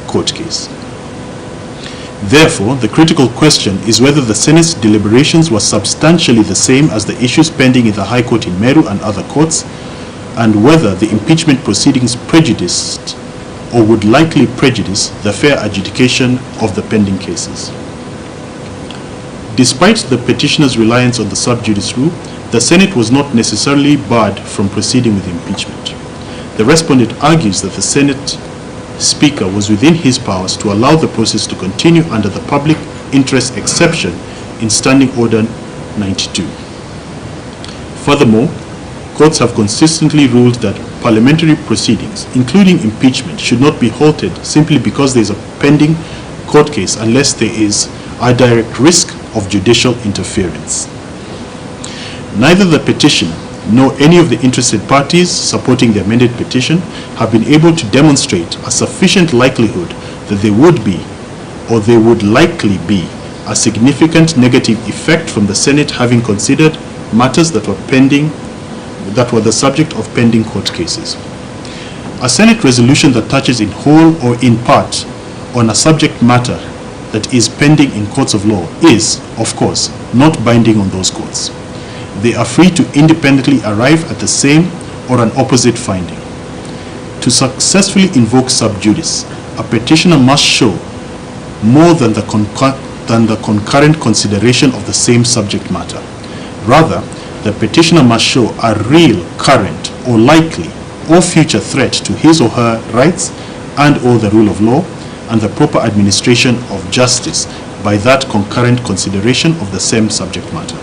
court case. Therefore, the critical question is whether the Senate's deliberations were substantially the same as the issues pending in the High Court in Meru and other courts, and whether the impeachment proceedings prejudiced or would likely prejudice the fair adjudication of the pending cases. Despite the petitioner's reliance on the sub judice rule, the Senate was not necessarily barred from proceeding with impeachment. The respondent argues that the Senate Speaker was within his powers to allow the process to continue under the public interest exception in Standing Order 92. Furthermore, courts have consistently ruled that parliamentary proceedings, including impeachment, should not be halted simply because there is a pending court case unless there is a direct risk of judicial interference. Neither the petitioner nor any of the interested parties supporting the amended petition have been able to demonstrate a sufficient likelihood that there would be, or there would likely be, a significant negative effect from the Senate having considered matters that were the subject of pending court cases. A Senate resolution that touches in whole or in part on a subject matter that is pending in courts of law is, of course, not binding on those courts. They are free to independently arrive at the same or an opposite finding. To successfully invoke sub judice, a petitioner must show more than the concurrent consideration of the same subject matter. Rather, the petitioner must show a real, current, or likely, or future threat to his or her rights and/or the rule of law and the proper administration of justice by that concurrent consideration of the same subject matter.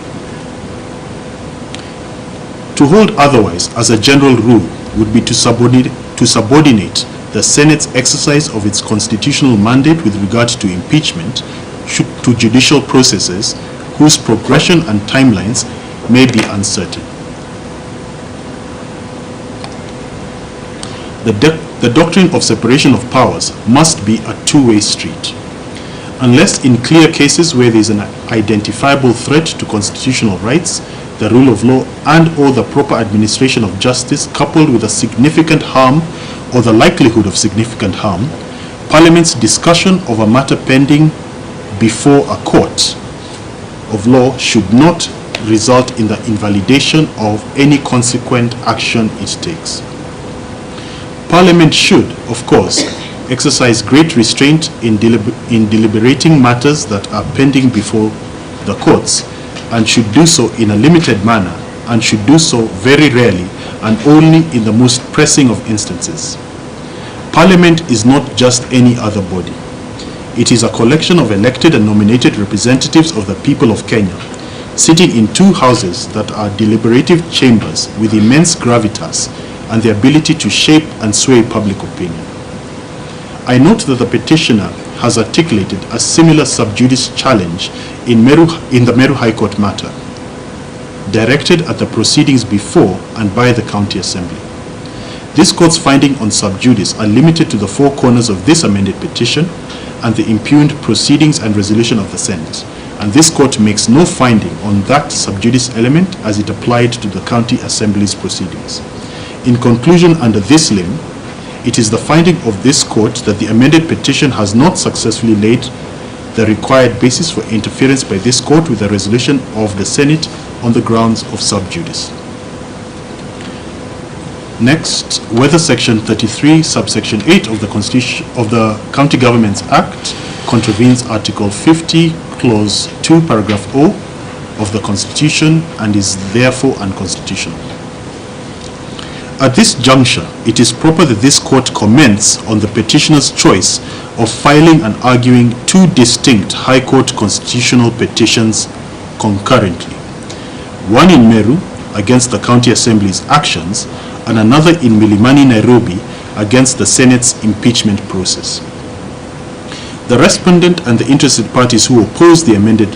To hold otherwise, as a general rule, would be to subordinate the Senate's exercise of its constitutional mandate with regard to impeachment to judicial processes whose progression and timelines may be uncertain. The doctrine of separation of powers must be a two-way street. Unless in clear cases where there is an identifiable threat to constitutional rights, the rule of law and/or the proper administration of justice coupled with a significant harm or the likelihood of significant harm, Parliament's discussion of a matter pending before a court of law should not result in the invalidation of any consequent action it takes. Parliament should, of course, exercise great restraint in deliberating matters that are pending before the courts, and should do so in a limited manner, and should do so very rarely and only in the most pressing of instances. Parliament is not just any other body. It is a collection of elected and nominated representatives of the people of Kenya, sitting in two houses that are deliberative chambers with immense gravitas and the ability to shape and sway public opinion. I note that the petitioner has articulated a similar sub judice challenge in the Meru High Court matter, directed at the proceedings before and by the County Assembly. This court's findings on sub judice are limited to the four corners of this amended petition and the impugned proceedings and resolution of the Senate, and this court makes no finding on that sub judice element as it applied to the County Assembly's proceedings. In conclusion, under this limb, it is the finding of this court that the amended petition has not successfully laid the required basis for interference by this court with the resolution of the Senate on the grounds of sub judice. Next, whether Section 33, subsection 8 of the Constitution of the County Governments Act contravenes Article 50, Clause 2, Paragraph O of the Constitution and is therefore unconstitutional. At this juncture, it is proper that this court comments on the petitioner's choice of filing and arguing two distinct High Court constitutional petitions concurrently. One in Meru against the County Assembly's actions and another in Milimani, Nairobi against the Senate's impeachment process. The respondent and the interested parties who oppose the amended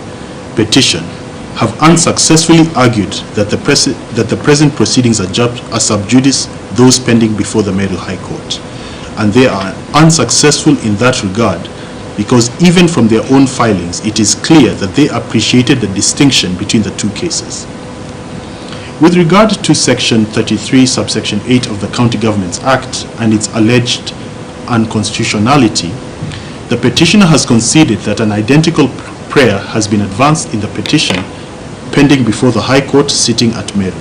petition have unsuccessfully argued that the present proceedings are sub judice, those pending before the Meru High Court. And they are unsuccessful in that regard because even from their own filings, it is clear that they appreciated the distinction between the two cases. With regard to Section 33, subsection 8 of the County Governments Act and its alleged unconstitutionality, the petitioner has conceded that an identical prayer has been advanced in the petition pending before the High Court sitting at Meru.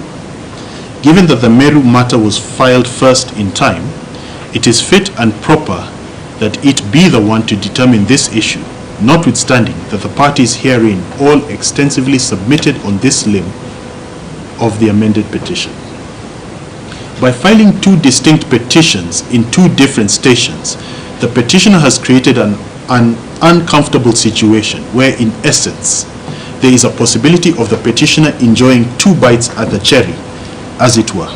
Given that the Meru matter was filed first in time, it is fit and proper that it be the one to determine this issue, notwithstanding that the parties herein all extensively submitted on this limb of the amended petition. By filing two distinct petitions in two different stations, the petitioner has created an uncomfortable situation where, in essence, there is a possibility of the petitioner enjoying two bites at the cherry, as it were.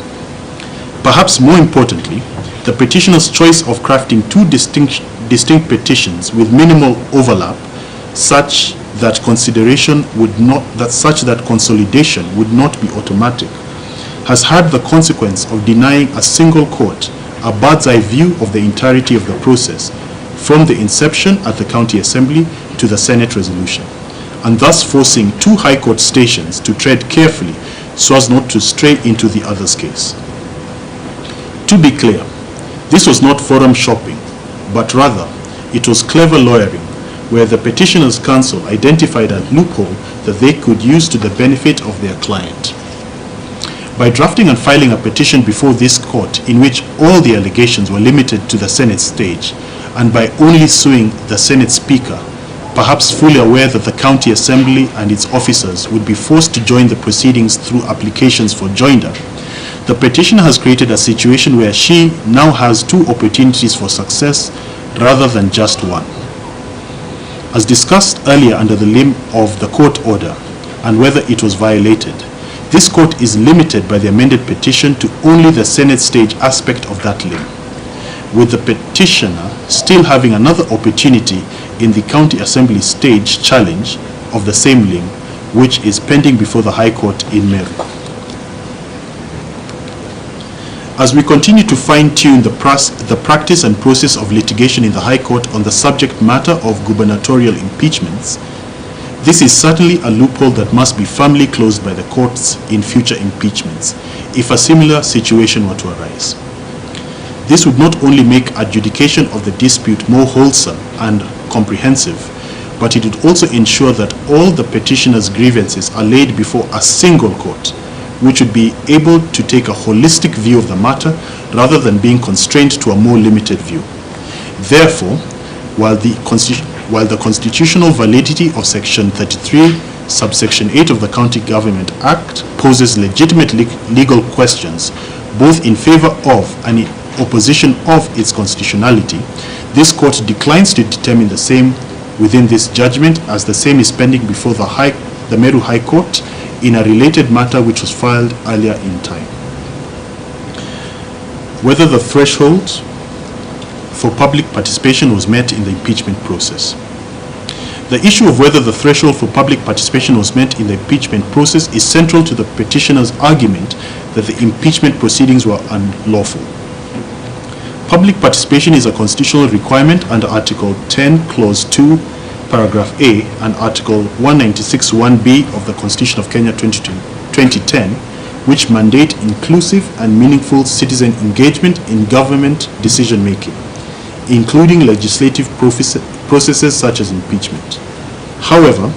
Perhaps more importantly, the petitioner's choice of crafting two distinct petitions with minimal overlap, such that consolidation would not be automatic, has had the consequence of denying a single court a bird's eye view of the entirety of the process from the inception at the County Assembly to the Senate resolution, and thus forcing two High Court stations to tread carefully so as not to stray into the other's case. To be clear, this was not forum shopping, but rather it was clever lawyering, where the petitioner's counsel identified a loophole that they could use to the benefit of their client. By drafting and filing a petition before this court in which all the allegations were limited to the Senate stage, and by only suing the Senate Speaker, perhaps fully aware that the County Assembly and its officers would be forced to join the proceedings through applications for joinder, the petitioner has created a situation where she now has two opportunities for success rather than just one. As discussed earlier under the limb of the court order and whether it was violated, this court is limited by the amended petition to only the Senate stage aspect of that limb, with the petitioner still having another opportunity in the County Assembly stage challenge of the same limb, which is pending before the High Court in Meru. As we continue to fine-tune the practice and process of litigation in the High Court on the subject matter of gubernatorial impeachments, this is certainly a loophole that must be firmly closed by the courts in future impeachments, if a similar situation were to arise. This would not only make adjudication of the dispute more wholesome and comprehensive, but it would also ensure that all the petitioner's grievances are laid before a single court, which would be able to take a holistic view of the matter rather than being constrained to a more limited view. Therefore, while the constitutional validity of Section 33, subsection 8 of the County Government Act poses legitimate legal questions, both in favor of and in opposition of its constitutionality, this court declines to determine the same within this judgment, as the same is pending before the Meru High Court in a related matter which was filed earlier in time. Whether the threshold for public participation was met in the impeachment process. The issue of whether the threshold for public participation was met in the impeachment process is central to the petitioner's argument that the impeachment proceedings were unlawful. Public participation is a constitutional requirement under Article 10, Clause 2, Paragraph A, and Article 196(1)B of the Constitution of Kenya 2010, which mandate inclusive and meaningful citizen engagement in government decision-making, including legislative processes such as impeachment. However,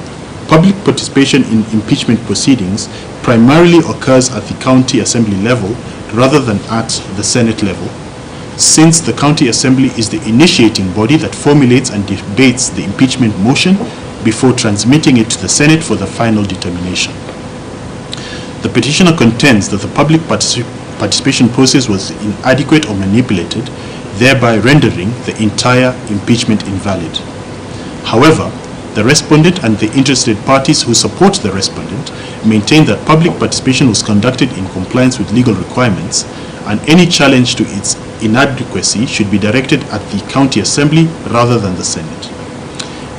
public participation in impeachment proceedings primarily occurs at the County Assembly level rather than at the Senate level, since the County Assembly is the initiating body that formulates and debates the impeachment motion before transmitting it to the Senate for the final determination. The petitioner contends that the public participation process was inadequate or manipulated, thereby rendering the entire impeachment invalid. However, the respondent and the interested parties who support the respondent maintain that public participation was conducted in compliance with legal requirements, and any challenge to its inadequacy should be directed at the County Assembly rather than the Senate.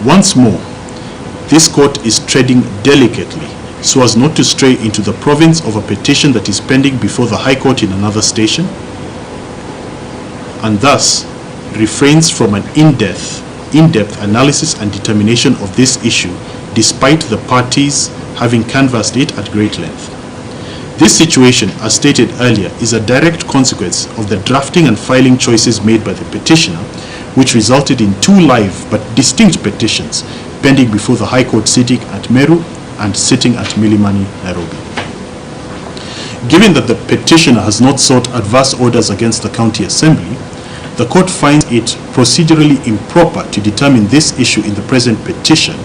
Once more, this court is treading delicately so as not to stray into the province of a petition that is pending before the High Court in another station, and thus refrains from an in-depth analysis and determination of this issue, despite the parties having canvassed it at great length. This situation, as stated earlier, is a direct consequence of the drafting and filing choices made by the petitioner, which resulted in two live but distinct petitions pending before the High Court sitting at Meru and sitting at Milimani, Nairobi. Given that the petitioner has not sought adverse orders against the County Assembly, the court finds it procedurally improper to determine this issue in the present petition,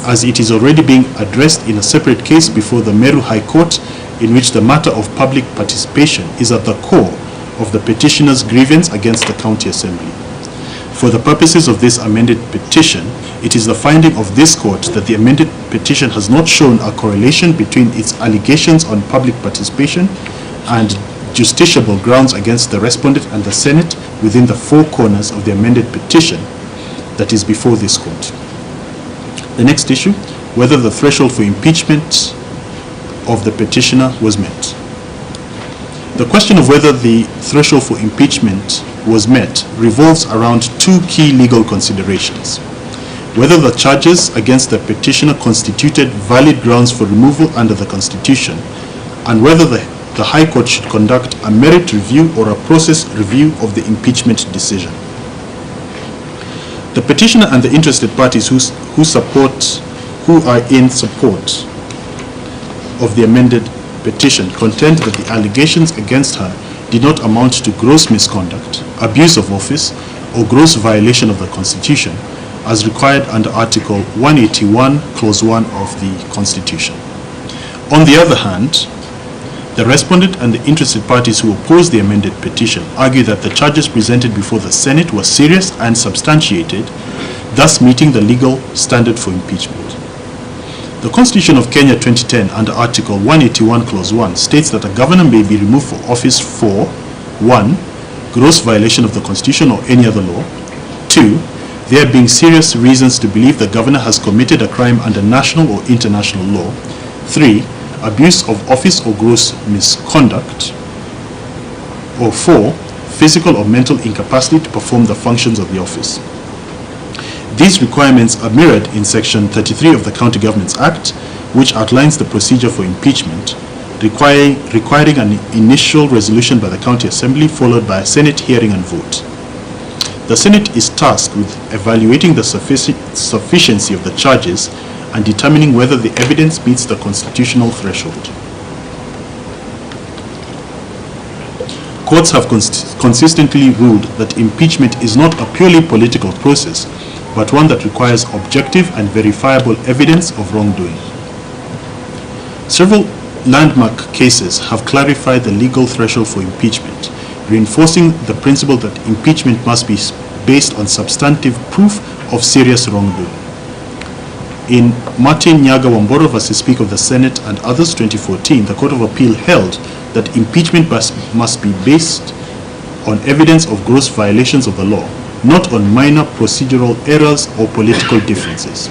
as it is already being addressed in a separate case before the Meru High Court, in which the matter of public participation is at the core of the petitioner's grievance against the County Assembly. For the purposes of this amended petition, it is the finding of this court that the amended petition has not shown a correlation between its allegations on public participation and justiciable grounds against the respondent and the Senate within the four corners of the amended petition that is before this court. The next issue, whether the threshold for impeachment of the petitioner was met. The question of whether the threshold for impeachment was met revolves around two key legal considerations: whether the charges against the petitioner constituted valid grounds for removal under the Constitution, and whether the High Court should conduct a merit review or a process review of the impeachment decision. The petitioner and the interested parties who are in support of the amended petition contend that the allegations against her did not amount to gross misconduct, abuse of office, or gross violation of the Constitution, as required under Article 181, Clause 1 of the Constitution. On the other hand, the respondent and the interested parties who oppose the amended petition argue that the charges presented before the Senate were serious and substantiated, thus meeting the legal standard for impeachment. The Constitution of Kenya 2010 under Article 181 Clause 1 states that a governor may be removed from office for 1. Gross violation of the Constitution or any other law; 2. There being serious reasons to believe the governor has committed a crime under national or international law; 3. Abuse of office or gross misconduct; or 4. Physical or mental incapacity to perform the functions of the office. These requirements are mirrored in Section 33 of the County Governments Act, which outlines the procedure for impeachment, requiring an initial resolution by the County Assembly followed by a Senate hearing and vote. The Senate is tasked with evaluating the sufficiency of the charges and determining whether the evidence meets the constitutional threshold. Courts have consistently ruled that impeachment is not a purely political process, but one that requires objective and verifiable evidence of wrongdoing. Several landmark cases have clarified the legal threshold for impeachment, reinforcing the principle that impeachment must be based on substantive proof of serious wrongdoing. In Martin Nyaga Wamboro v. Speaker of the Senate and others 2014, the Court of Appeal held that impeachment must be based on evidence of gross violations of the law, not on minor procedural errors or political differences.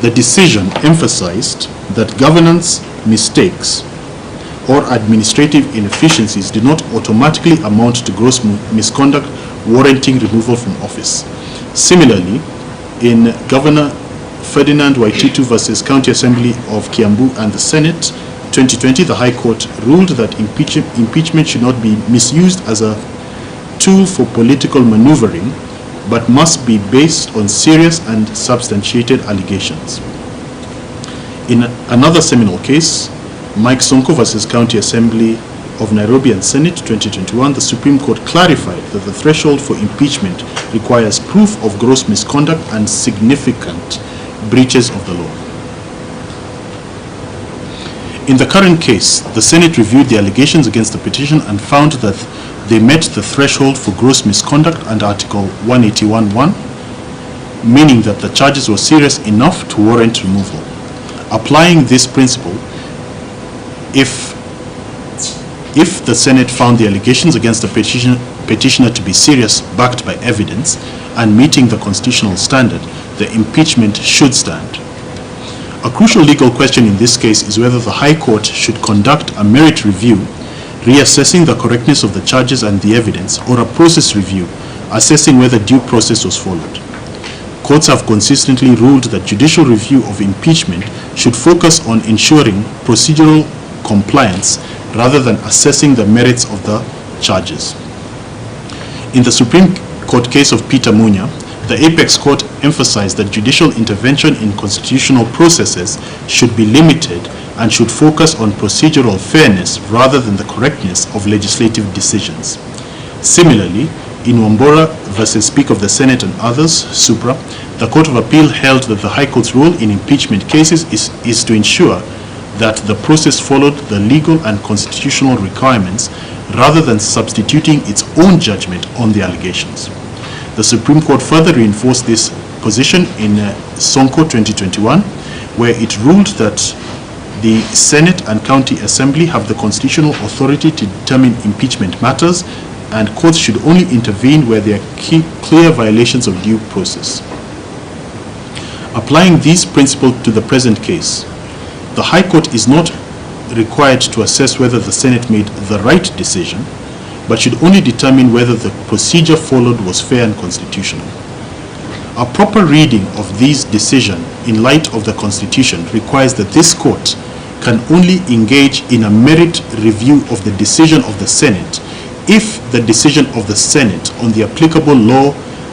The decision emphasized that governance mistakes or administrative inefficiencies did not automatically amount to gross misconduct warranting removal from office. Similarly, in Governor Ferdinand Waititu v. County Assembly of Kiambu and the Senate 2020, the High Court ruled that impeachment should not be misused as a tool for political maneuvering, but must be based on serious and substantiated allegations. In another seminal case, Mike Sonko v. County Assembly of Nairobi and Senate 2021, the Supreme Court clarified that the threshold for impeachment requires proof of gross misconduct and significant breaches of the law. In the current case, the Senate reviewed the allegations against the petition and found that they met the threshold for gross misconduct under Article 181(1), meaning that the charges were serious enough to warrant removal. Applying this principle, if the Senate found the allegations against the petitioner to be serious, backed by evidence, and meeting the constitutional standard, the impeachment should stand. A crucial legal question in this case is whether the High Court should conduct a merit review, reassessing the correctness of the charges and the evidence, or a process review, assessing whether due process was followed. Courts have consistently ruled that judicial review of impeachment should focus on ensuring procedural compliance rather than assessing the merits of the charges. In the Supreme Court case of Peter Munya, the Apex Court emphasized that judicial intervention in constitutional processes should be limited and should focus on procedural fairness rather than the correctness of legislative decisions. Similarly, in Wambora versus Speaker of the Senate and others, Supra, the Court of Appeal held that the High Court's role in impeachment cases is to ensure that the process followed the legal and constitutional requirements rather than substituting its own judgment on the allegations. The Supreme Court further reinforced this position in Sonko 2021, where it ruled that the Senate and County Assembly have the constitutional authority to determine impeachment matters, and courts should only intervene where there are clear violations of due process. Applying these principles to the present case, the High Court is not required to assess whether the Senate made the right decision, but should only determine whether the procedure followed was fair and constitutional. A proper reading of these decisions in light of the Constitution requires that this court can only engage in a merit review of the decision of the Senate if the decision of the Senate on the applicable law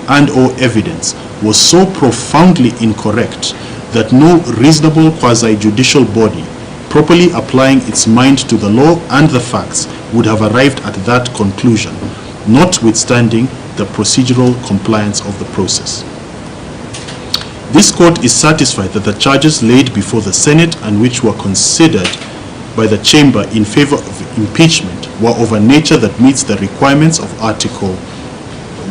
and/or evidence was so profoundly incorrect that no reasonable quasi-judicial body properly applying its mind to the law and the facts would have arrived at that conclusion, notwithstanding the procedural compliance of the process. This court is satisfied that the charges laid before the Senate and which were considered by the chamber in favor of impeachment were of a nature that meets the requirements of Article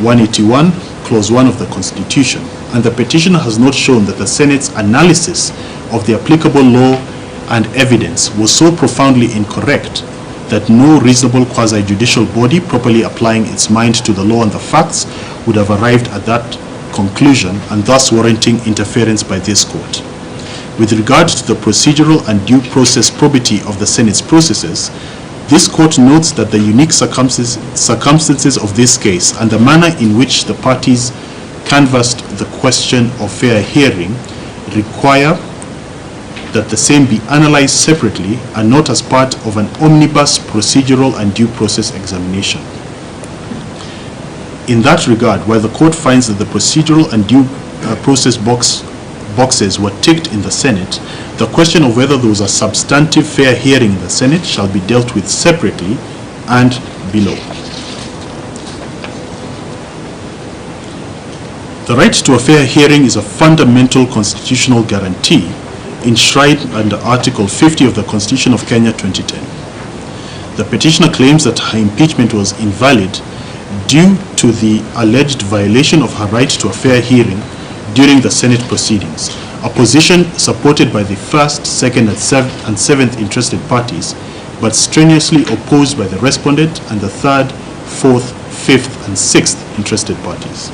181, Clause 1 of the Constitution, and the petitioner has not shown that the Senate's analysis of the applicable law and evidence was so profoundly incorrect that no reasonable quasi-judicial body properly applying its mind to the law and the facts would have arrived at that conclusion, and thus warranting interference by this court. With regard to the procedural and due process probity of the Senate's processes, this court notes that the unique circumstances of this case and the manner in which the parties canvassed the question of fair hearing require that the same be analyzed separately and not as part of an omnibus procedural and due process examination. In that regard, while the court finds that the procedural and due process boxes were ticked in the Senate, the question of whether there was a substantive fair hearing in the Senate shall be dealt with separately and below. The right to a fair hearing is a fundamental constitutional guarantee enshrined under Article 50 of the Constitution of Kenya 2010. The petitioner claims that her impeachment was invalid due to the alleged violation of her right to a fair hearing during the Senate proceedings, a position supported by the first, second, and seventh interested parties, but strenuously opposed by the Respondent and the third, fourth, fifth, and sixth interested parties.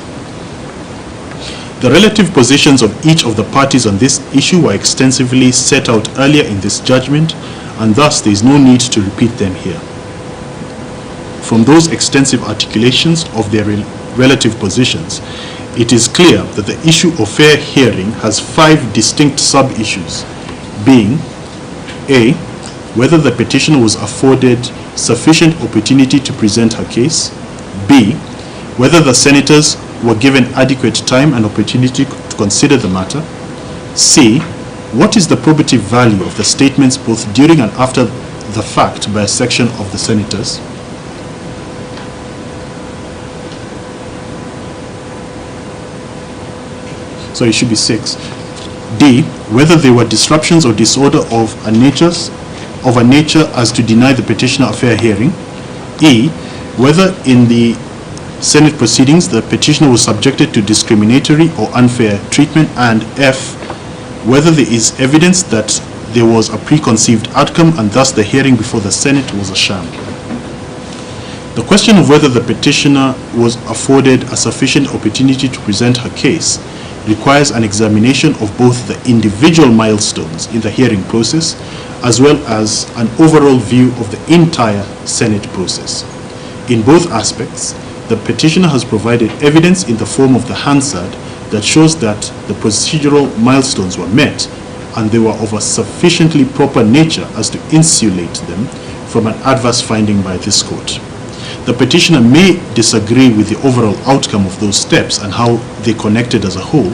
The relative positions of each of the parties on this issue were extensively set out earlier in this judgment, and thus there is no need to repeat them here. From those extensive articulations of their relative positions, it is clear that the issue of fair hearing has 5 distinct sub-issues, being A, whether the petitioner was afforded sufficient opportunity to present her case; B, whether the senators were given adequate time and opportunity to consider the matter; C, what is the probative value of the statements both during and after the fact by a section of the senators. So it should be 6. D, whether there were disruptions or disorder of a nature as to deny the petitioner a fair hearing. E, whether in the Senate proceedings the petitioner was subjected to discriminatory or unfair treatment. And F, whether there is evidence that there was a preconceived outcome and thus the hearing before the Senate was a sham. The question of whether the petitioner was afforded a sufficient opportunity to present her case requires an examination of both the individual milestones in the hearing process as well as an overall view of the entire Senate process. In both aspects, the petitioner has provided evidence in the form of the Hansard that shows that the procedural milestones were met and they were of a sufficiently proper nature as to insulate them from an adverse finding by this court. The petitioner may disagree with the overall outcome of those steps and how they connected as a whole,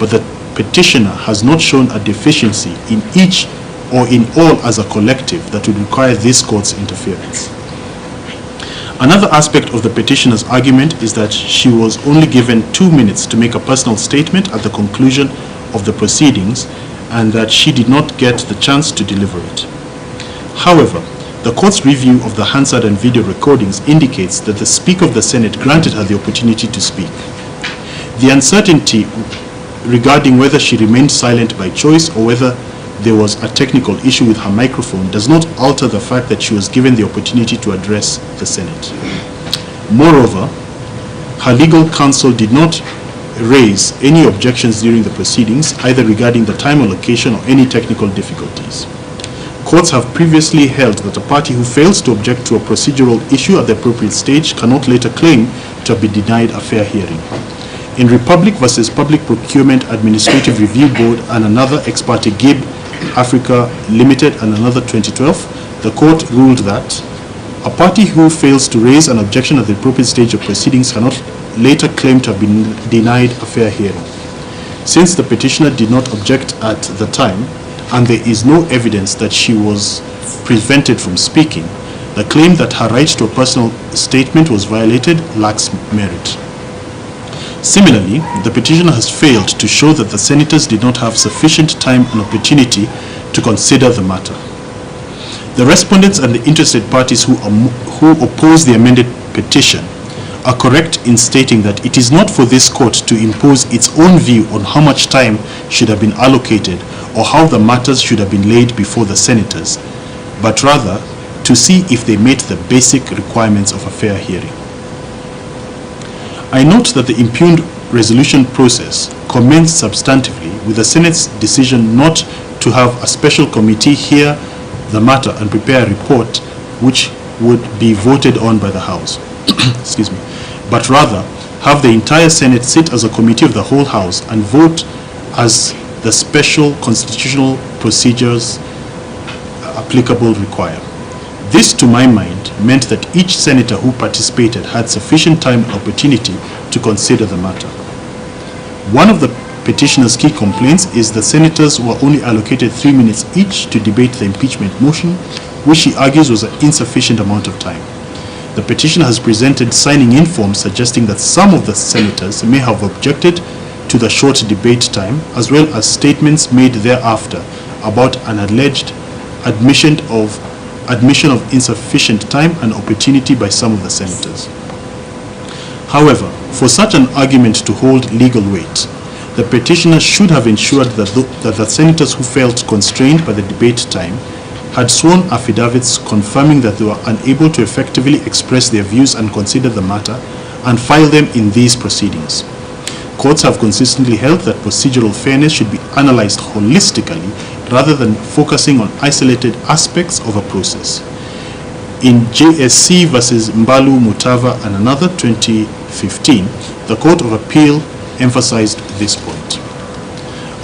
but the petitioner has not shown a deficiency in each or in all as a collective that would require this court's interference. Another aspect of the petitioner's argument is that she was only given 2 minutes to make a personal statement at the conclusion of the proceedings and that she did not get the chance to deliver it. However, the court's review of the Hansard and video recordings indicates that the Speaker of the Senate granted her the opportunity to speak. The uncertainty regarding whether she remained silent by choice or whether there was a technical issue with her microphone does not alter the fact that she was given the opportunity to address the Senate. Moreover, her legal counsel did not raise any objections during the proceedings, either regarding the time allocation or any technical difficulties. Courts have previously held that a party who fails to object to a procedural issue at the appropriate stage cannot later claim to have been denied a fair hearing. In Republic versus Public Procurement Administrative Review Board and another ex parte Gib Africa Limited and another 2012, the court ruled that a party who fails to raise an objection at the appropriate stage of proceedings cannot later claim to have been denied a fair hearing. Since the petitioner did not object at the time, and there is no evidence that she was prevented from speaking, the claim that her right to a personal statement was violated lacks merit. Similarly, the petitioner has failed to show that the senators did not have sufficient time and opportunity to consider the matter. The respondents and the interested parties who oppose the amended petition are correct in stating that it is not for this court to impose its own view on how much time should have been allocated or how the matters should have been laid before the senators, but rather to see if they meet the basic requirements of a fair hearing. I note that the impugned resolution process commenced substantively with the Senate's decision not to have a special committee hear the matter and prepare a report which would be voted on by the House. Excuse me. But rather have the entire Senate sit as a committee of the whole House and vote as the special constitutional procedures applicable require. This, to my mind, meant that each senator who participated had sufficient time and opportunity to consider the matter. One of the petitioner's key complaints is that senators were only allocated 3 minutes each to debate the impeachment motion, which she argues was an insufficient amount of time. The petitioner has presented signing-in forms suggesting that some of the senators may have objected to the short debate time, as well as statements made thereafter about an alleged admission of insufficient time and opportunity by some of the senators. However, for such an argument to hold legal weight, the petitioner should have ensured that the senators who felt constrained by the debate time had sworn affidavits confirming that they were unable to effectively express their views and consider the matter and file them in these proceedings. Courts have consistently held that procedural fairness should be analyzed holistically rather than focusing on isolated aspects of a process. In JSC versus Mbalu Mutava and another 2015, the Court of Appeal emphasized this point.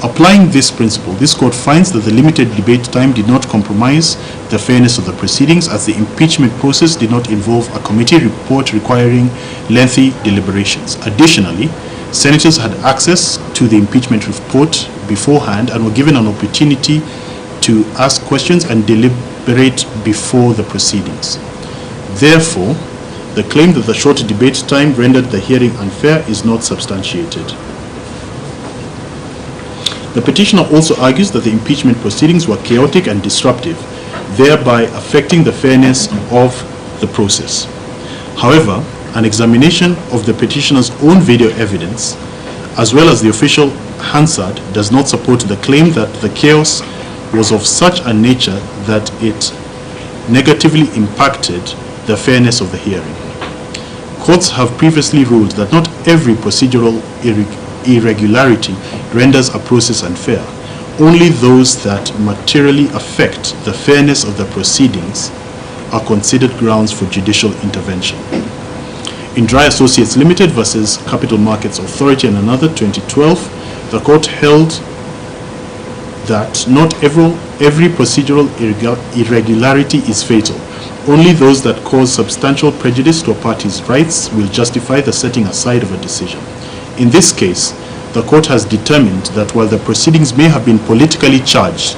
Applying this principle, this court finds that the limited debate time did not compromise the fairness of the proceedings, as the impeachment process did not involve a committee report requiring lengthy deliberations. Additionally, senators had access to the impeachment report beforehand and were given an opportunity to ask questions and deliberate before the proceedings. Therefore, the claim that the short debate time rendered the hearing unfair is not substantiated. The petitioner also argues that the impeachment proceedings were chaotic and disruptive, thereby affecting the fairness of the process. However, an examination of the petitioner's own video evidence, as well as the official Hansard, does not support the claim that the chaos was of such a nature that it negatively impacted the fairness of the hearing. Courts have previously ruled that not every procedural irregularity renders a process unfair. Only those that materially affect the fairness of the proceedings are considered grounds for judicial intervention. In Dry Associates Limited versus Capital Markets Authority and another, 2012, the court held that not every procedural irregularity is fatal. Only those that cause substantial prejudice to a party's rights will justify the setting aside of a decision. In this case, the court has determined that while the proceedings may have been politically charged,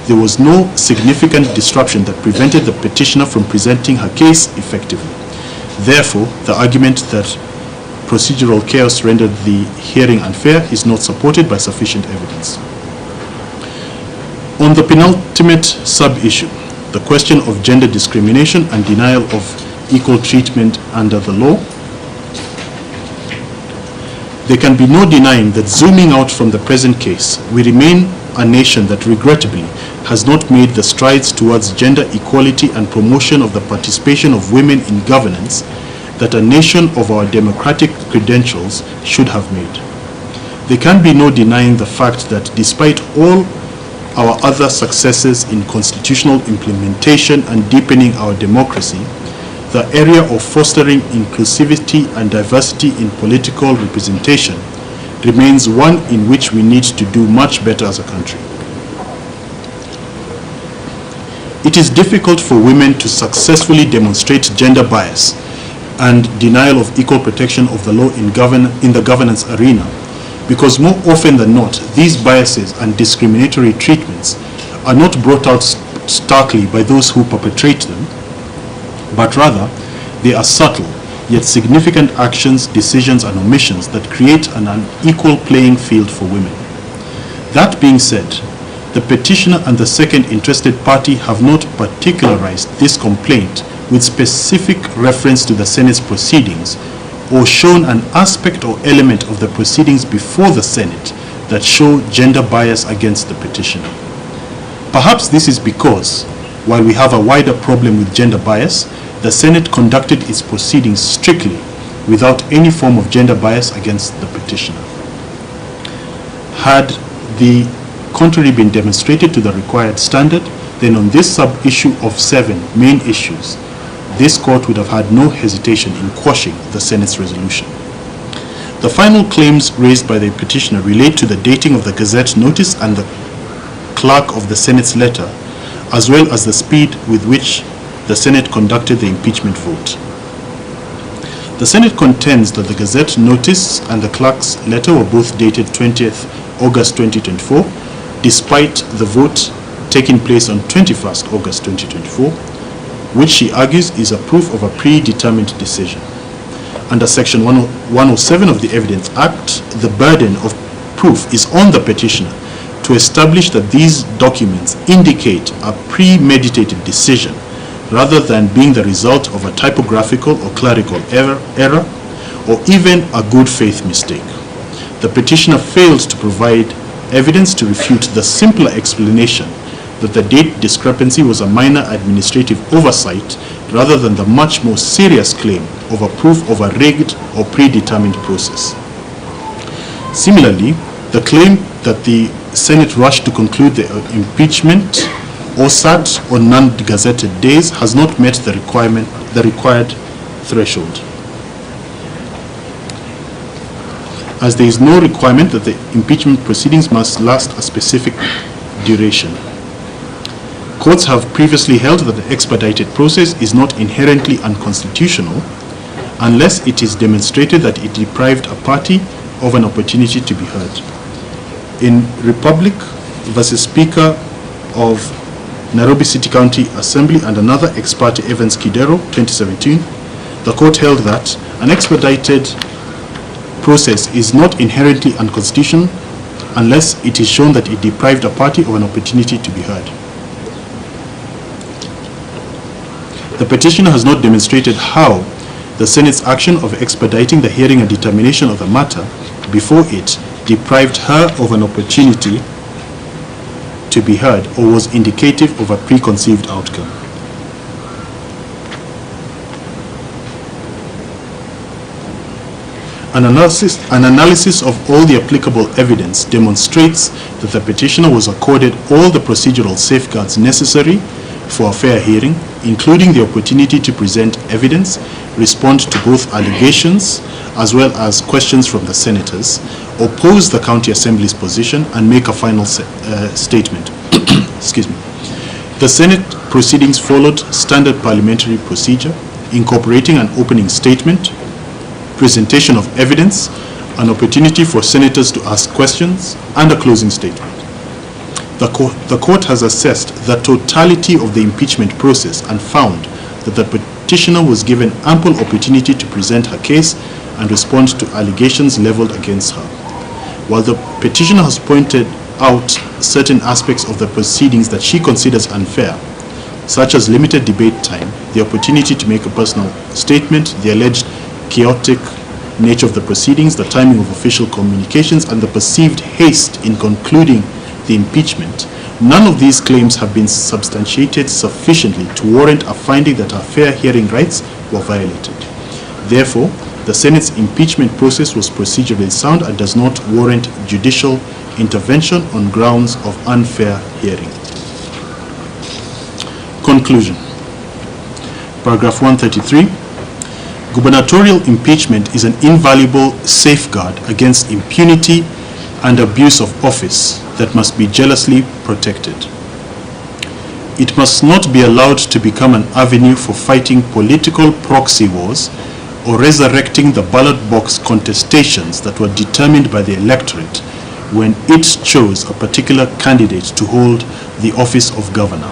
there was no significant disruption that prevented the petitioner from presenting her case effectively. Therefore, the argument that procedural chaos rendered the hearing unfair is not supported by sufficient evidence. On the penultimate sub-issue, the question of gender discrimination and denial of equal treatment under the law, there can be no denying that, zooming out from the present case, we remain a nation that regrettably has not made the strides towards gender equality and promotion of the participation of women in governance that a nation of our democratic credentials should have made. There can be no denying the fact that despite all our other successes in constitutional implementation and deepening our democracy, the area of fostering inclusivity and diversity in political representation remains one in which we need to do much better as a country. It is difficult for women to successfully demonstrate gender bias and denial of equal protection of the law in the governance arena, because more often than not, these biases and discriminatory treatments are not brought out starkly by those who perpetrate them, but rather they are subtle yet significant actions, decisions, and omissions that create an unequal playing field for women. That being said, the petitioner and the second interested party have not particularized this complaint with specific reference to the Senate's proceedings, or shown an aspect or element of the proceedings before the Senate that show gender bias against the petitioner. Perhaps this is because, while we have a wider problem with gender bias, the Senate conducted its proceedings strictly without any form of gender bias against the petitioner. Had the contrary been demonstrated to the required standard, then on this sub-issue of 7 main issues, this court would have had no hesitation in quashing the Senate's resolution. The final claims raised by the petitioner relate to the dating of the Gazette notice and the clerk of the Senate's letter, as well as the speed with which the Senate conducted the impeachment vote. The Senate contends that the Gazette notice and the clerk's letter were both dated 20th August 2024, despite the vote taking place on 21st August 2024, which she argues is a proof of a predetermined decision. Under Section 107 of the Evidence Act, the burden of proof is on the petitioner to establish that these documents indicate a premeditated decision rather than being the result of a typographical or clerical error or even a good faith mistake. The petitioner failed to provide evidence to refute the simpler explanation that the date discrepancy was a minor administrative oversight rather than the much more serious claim of a proof of a rigged or predetermined process. Similarly, the claim that the Senate rushed to conclude the impeachment or sat on non-gazetted days has not met the required threshold, as there is no requirement that the impeachment proceedings must last a specific duration. Courts have previously held that the expedited process is not inherently unconstitutional unless it is demonstrated that it deprived a party of an opportunity to be heard. In Republic versus Speaker of Nairobi City County Assembly and another ex parte Evans Kidero, 2017, the court held that an expedited process is not inherently unconstitutional unless it is shown that it deprived a party of an opportunity to be heard. The petitioner has not demonstrated how the Senate's action of expediting the hearing and determination of the matter before it deprived her of an opportunity to be heard or was indicative of a preconceived outcome. An analysis of all the applicable evidence demonstrates that the petitioner was accorded all the procedural safeguards necessary for a fair hearing, including the opportunity to present evidence, respond to both allegations as well as questions from the senators, oppose the county assembly's position, and make a final statement. Excuse me. The Senate proceedings followed standard parliamentary procedure, incorporating an opening statement, presentation of evidence, an opportunity for senators to ask questions, and a closing statement. The court has assessed the totality of the impeachment process and found that the petitioner was given ample opportunity to present her case and respond to allegations leveled against her. While the petitioner has pointed out certain aspects of the proceedings that she considers unfair, such as limited debate time, the opportunity to make a personal statement, the alleged chaotic nature of the proceedings, the timing of official communications, and the perceived haste in concluding the impeachment, none of these claims have been substantiated sufficiently to warrant a finding that her fair hearing rights were violated. Therefore, the Senate's impeachment process was procedurally sound and does not warrant judicial intervention on grounds of unfair hearing. Conclusion. Paragraph 133. Gubernatorial impeachment is an invaluable safeguard against impunity and abuse of office that must be jealously protected. It must not be allowed to become an avenue for fighting political proxy wars or resurrecting the ballot box contestations that were determined by the electorate when it chose a particular candidate to hold the office of governor.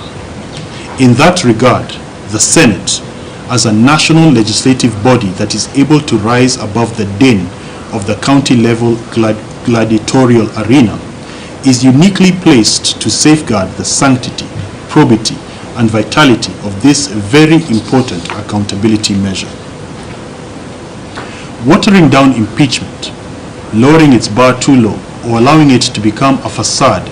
In that regard, the Senate, as a national legislative body that is able to rise above the din of the county-level gladiatorial arena, is uniquely placed to safeguard the sanctity, probity, and vitality of this very important accountability measure. Watering down impeachment, lowering its bar too low, or allowing it to become a facade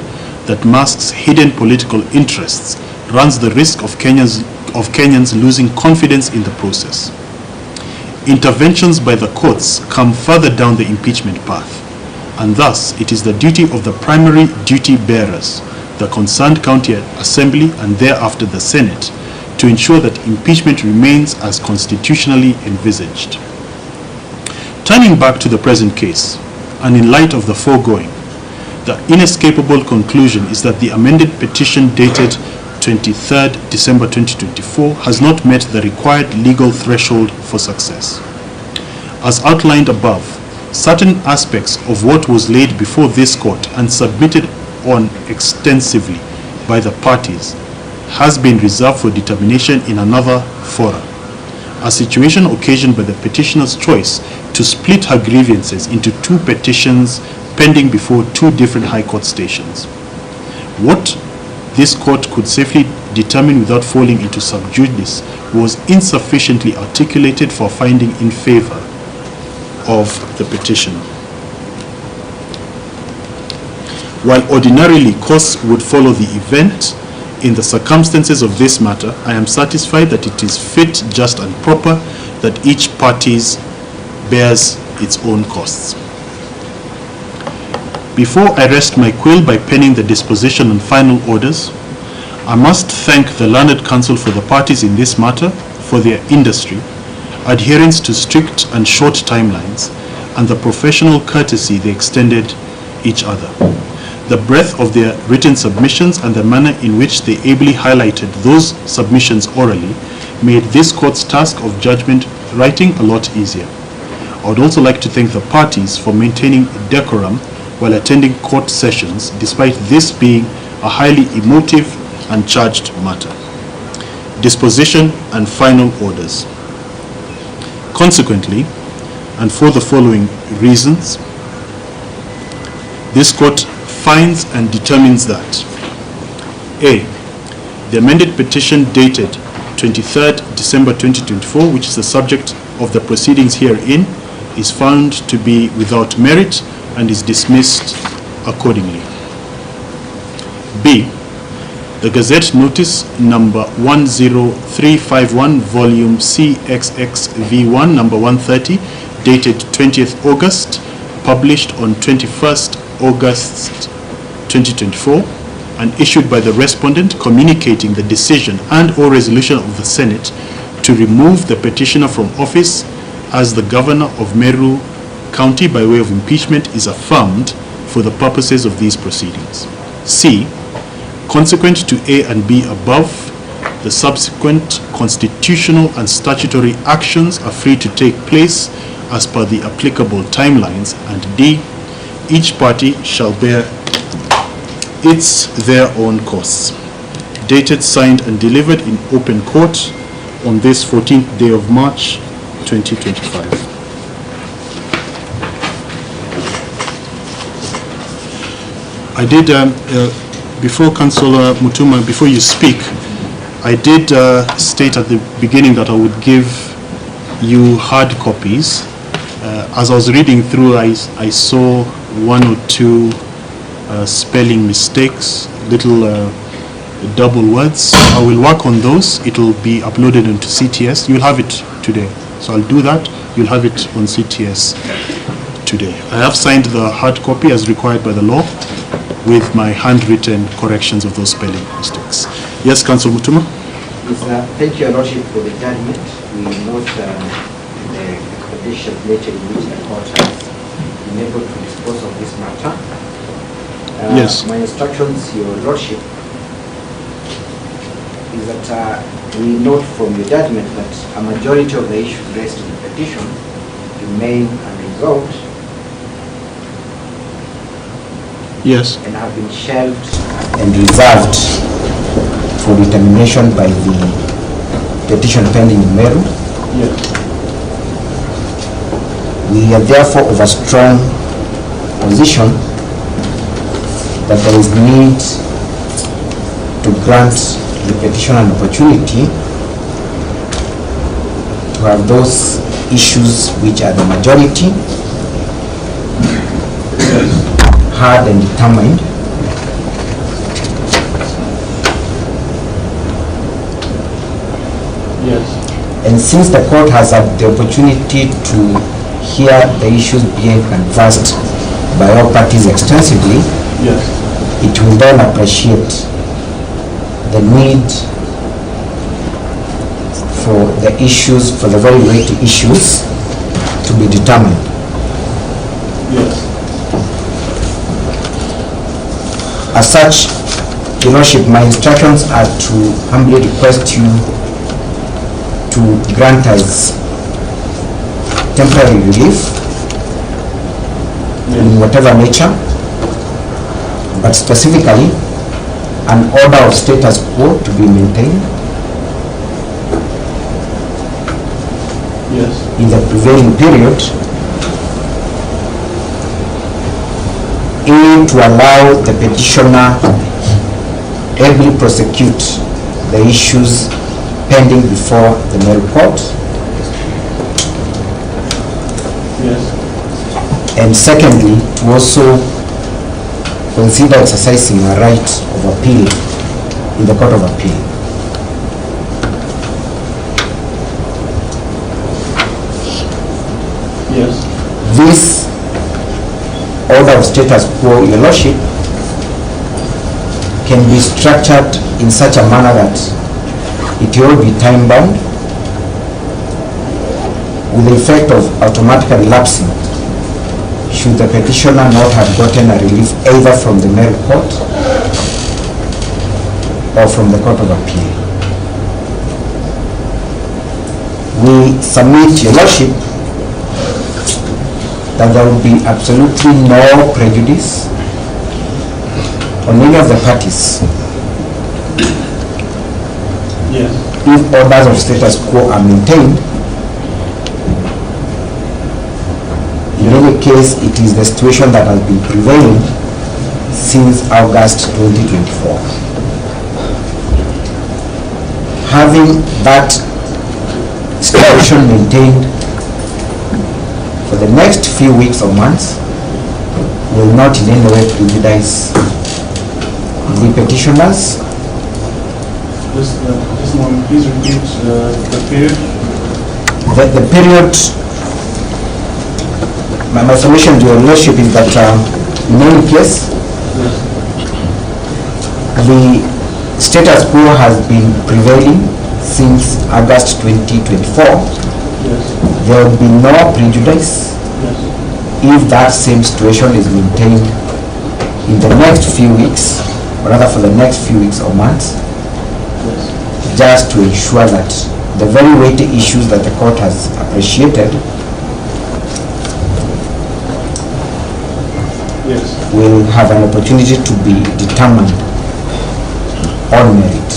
that masks hidden political interests runs the risk of Kenyans losing confidence in the process. Interventions by the courts come further down the impeachment path, and thus it is the duty of the primary duty bearers, the concerned county assembly and thereafter the Senate, to ensure that impeachment remains as constitutionally envisaged. Turning back to the present case, and in light of the foregoing, the inescapable conclusion is that the amended petition dated 23rd December 2024 has not met the required legal threshold for success. As outlined above, certain aspects of what was laid before this court and submitted on extensively by the parties has been reserved for determination in another forum, a situation occasioned by the petitioner's choice to split her grievances into two petitions pending before two different high court stations. What this court could safely determine without falling into sub judice was insufficiently articulated for finding in favor of the petitioner. While ordinarily courts would follow the event, in the circumstances of this matter, I am satisfied that it is fit, just, and proper that each party bears its own costs. Before I rest my quill by penning the disposition and final orders, I must thank the learned counsel for the parties in this matter for their industry, adherence to strict and short timelines, and the professional courtesy they extended each other. The breadth of their written submissions and the manner in which they ably highlighted those submissions orally made this court's task of judgment writing a lot easier. I would also like to thank the parties for maintaining decorum while attending court sessions, despite this being a highly emotive and charged matter. Disposition and final orders. Consequently, and for the following reasons, this court finds and determines that A. The amended petition dated 23rd December 2024, which is the subject of the proceedings herein, is found to be without merit and is dismissed accordingly. B. The Gazette Notice number 10351, volume CXXV1, number 130, dated 20th August, published on 21st August 2024, and issued by the Respondent, communicating the decision and or resolution of the Senate to remove the petitioner from office as the governor of Meru County by way of impeachment, is affirmed for the purposes of these proceedings. C. Consequent to A and B above, the subsequent constitutional and statutory actions are free to take place as per the applicable timelines. And D. Each party shall bear their own costs. Dated, signed, and delivered in open court on this 14th day of March 2025. I did, before Councillor Mutuma, before you speak, I did state at the beginning that I would give you hard copies. As I was reading through, I saw one or two spelling mistakes, little double words. I will work on those. It will be uploaded into CTS. You'll have it today. So I'll do that. You'll have it on CTS today. I have signed the hard copy as required by the law with my handwritten corrections of those spelling mistakes. Yes, Councillor Mutuma? Yes, thank you, Your Lordship, for the judgment. We note the expedition nature in which the court has been able to dispose of this matter. Yes. My instructions, Your Lordship, is that we note from your judgment that a majority of the issues raised in the petition remain unresolved. Yes. And have been shelved and reserved for determination by the petition pending in Meru. Yes. We are therefore of a strong position that there is need to grant the petitioner an opportunity to have those issues which are the majority heard and determined. Yes. And since the court has had the opportunity to hear the issues being advanced by all parties extensively, yes, it will then appreciate the need for the issues, for the very weighty issues, to be determined. Yes. As such, Your Lordship, my instructions are to humbly request you to grant us temporary relief in whatever nature, but specifically an order of status quo to be maintained in the prevailing period, aim to allow the petitioner ably prosecute the issues pending before the Meru Court. Yes. And secondly, to also consider exercising a right of appeal in the Court of Appeal. Yes. This order of status quo, Your Lordship, can be structured in such a manner that it will be time-bound, with the effect of automatically lapsing should the petitioner not have gotten a relief either from the Meru Court or from the Court of Appeal. We submit, Your Lordship, that there will be absolutely no prejudice on any of the parties if orders of status quo are maintained. In any case, it is the situation that has been prevailing since August 2024. Having that situation maintained for the next few weeks or months will not in any way prejudice the petitioners. This one, please repeat the period. The period, my submission to your lordship is that in any case, the status quo has been prevailing since August 2024. Yes. There will be no prejudice if that same situation is maintained in the next few weeks, or rather for the next few weeks or months, just to ensure that the very weighty issues that the court has appreciated will have an opportunity to be determined on merit.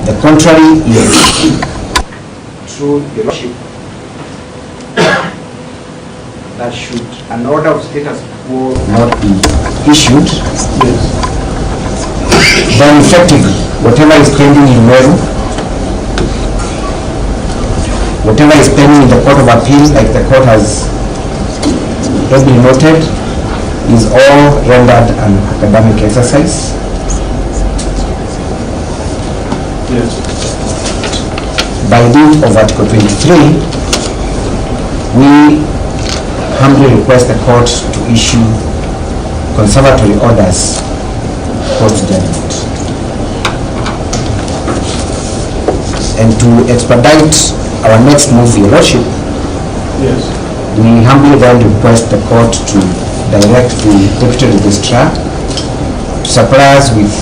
The contrary is true, Your Lordship, that should an order of status quo not be issued, then effectively, whatever is pending in Meru, whatever is pending in the Court of Appeals, like the court has been noted, is all rendered an academic exercise. By date of Article 23, we humbly request the court to issue conservatory orders post judgment. And to expedite our next move, Your Lordship, we humbly then request the court to direct the Deputy Registrar to supply us with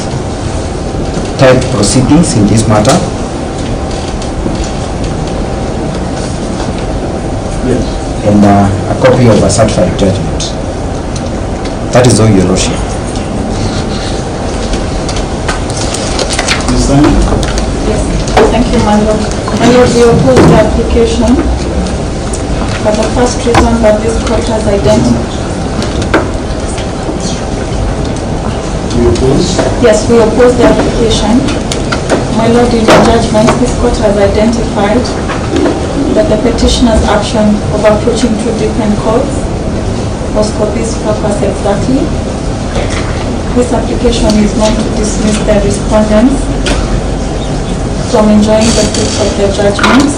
typed proceedings in this matter. And a copy of a certified judgment. That is all, Your Lordship. Yes, thank you, my lord. My lord, we oppose the application for the first reason that this court has identified. You oppose? Yes, we oppose the application. My lord, in your judgment, this court has identified that the petitioner's action of approaching two different courts was for this purpose exactly. This application is not to dismiss the respondents from enjoying the fruits of their judgments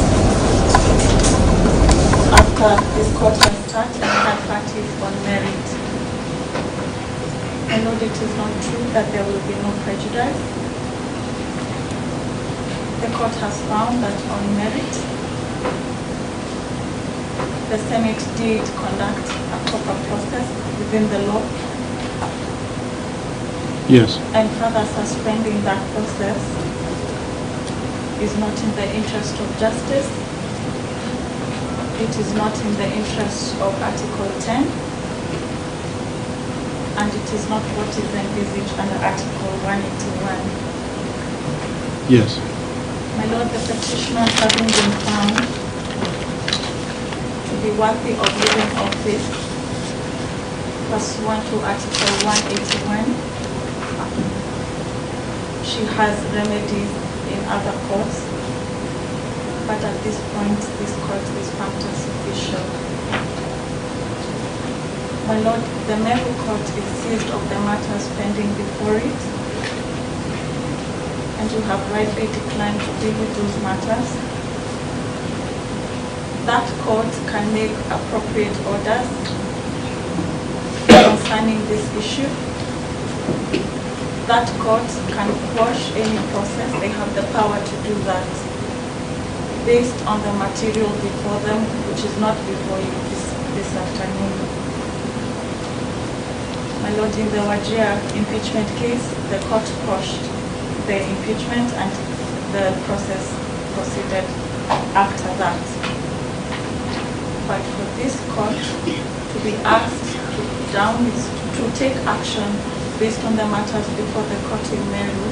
after this court has sat and had parties on merit. I know it is not true that there will be no prejudice. The court has found that on merit, the Senate did conduct a proper process within the law. Yes. And further suspending that process is not in the interest of justice. It is not in the interest of Article 10. And it is not what is envisaged under Article 181. Yes. My Lord, the petitioner having been found to be worthy of living office pursuant to Article 181. She has remedies in other courts, but at this point, this court is found insufficient. My Lord, the Meru Court is seized of the matters pending before it, and you have rightly declined to deal with those matters. That court can make appropriate orders concerning this issue. That court can quash any process. They have the power to do that based on the material before them, which is not before you this afternoon. My Lord, in the Wajir impeachment case, the court quashed the impeachment and the process proceeded after that. But for this court to be asked to take action based on the matters before the court in Meru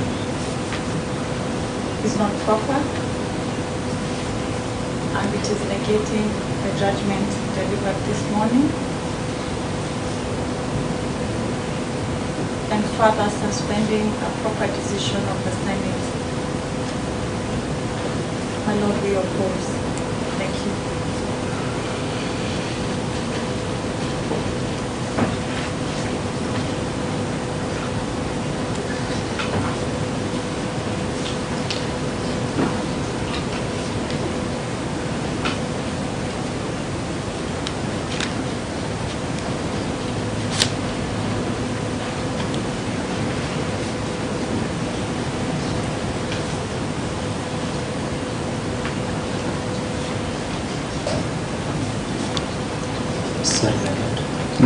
is not proper, and it is negating the judgment delivered this morning, and further suspending a proper decision of the Senate. My Lord, we oppose. Thank you.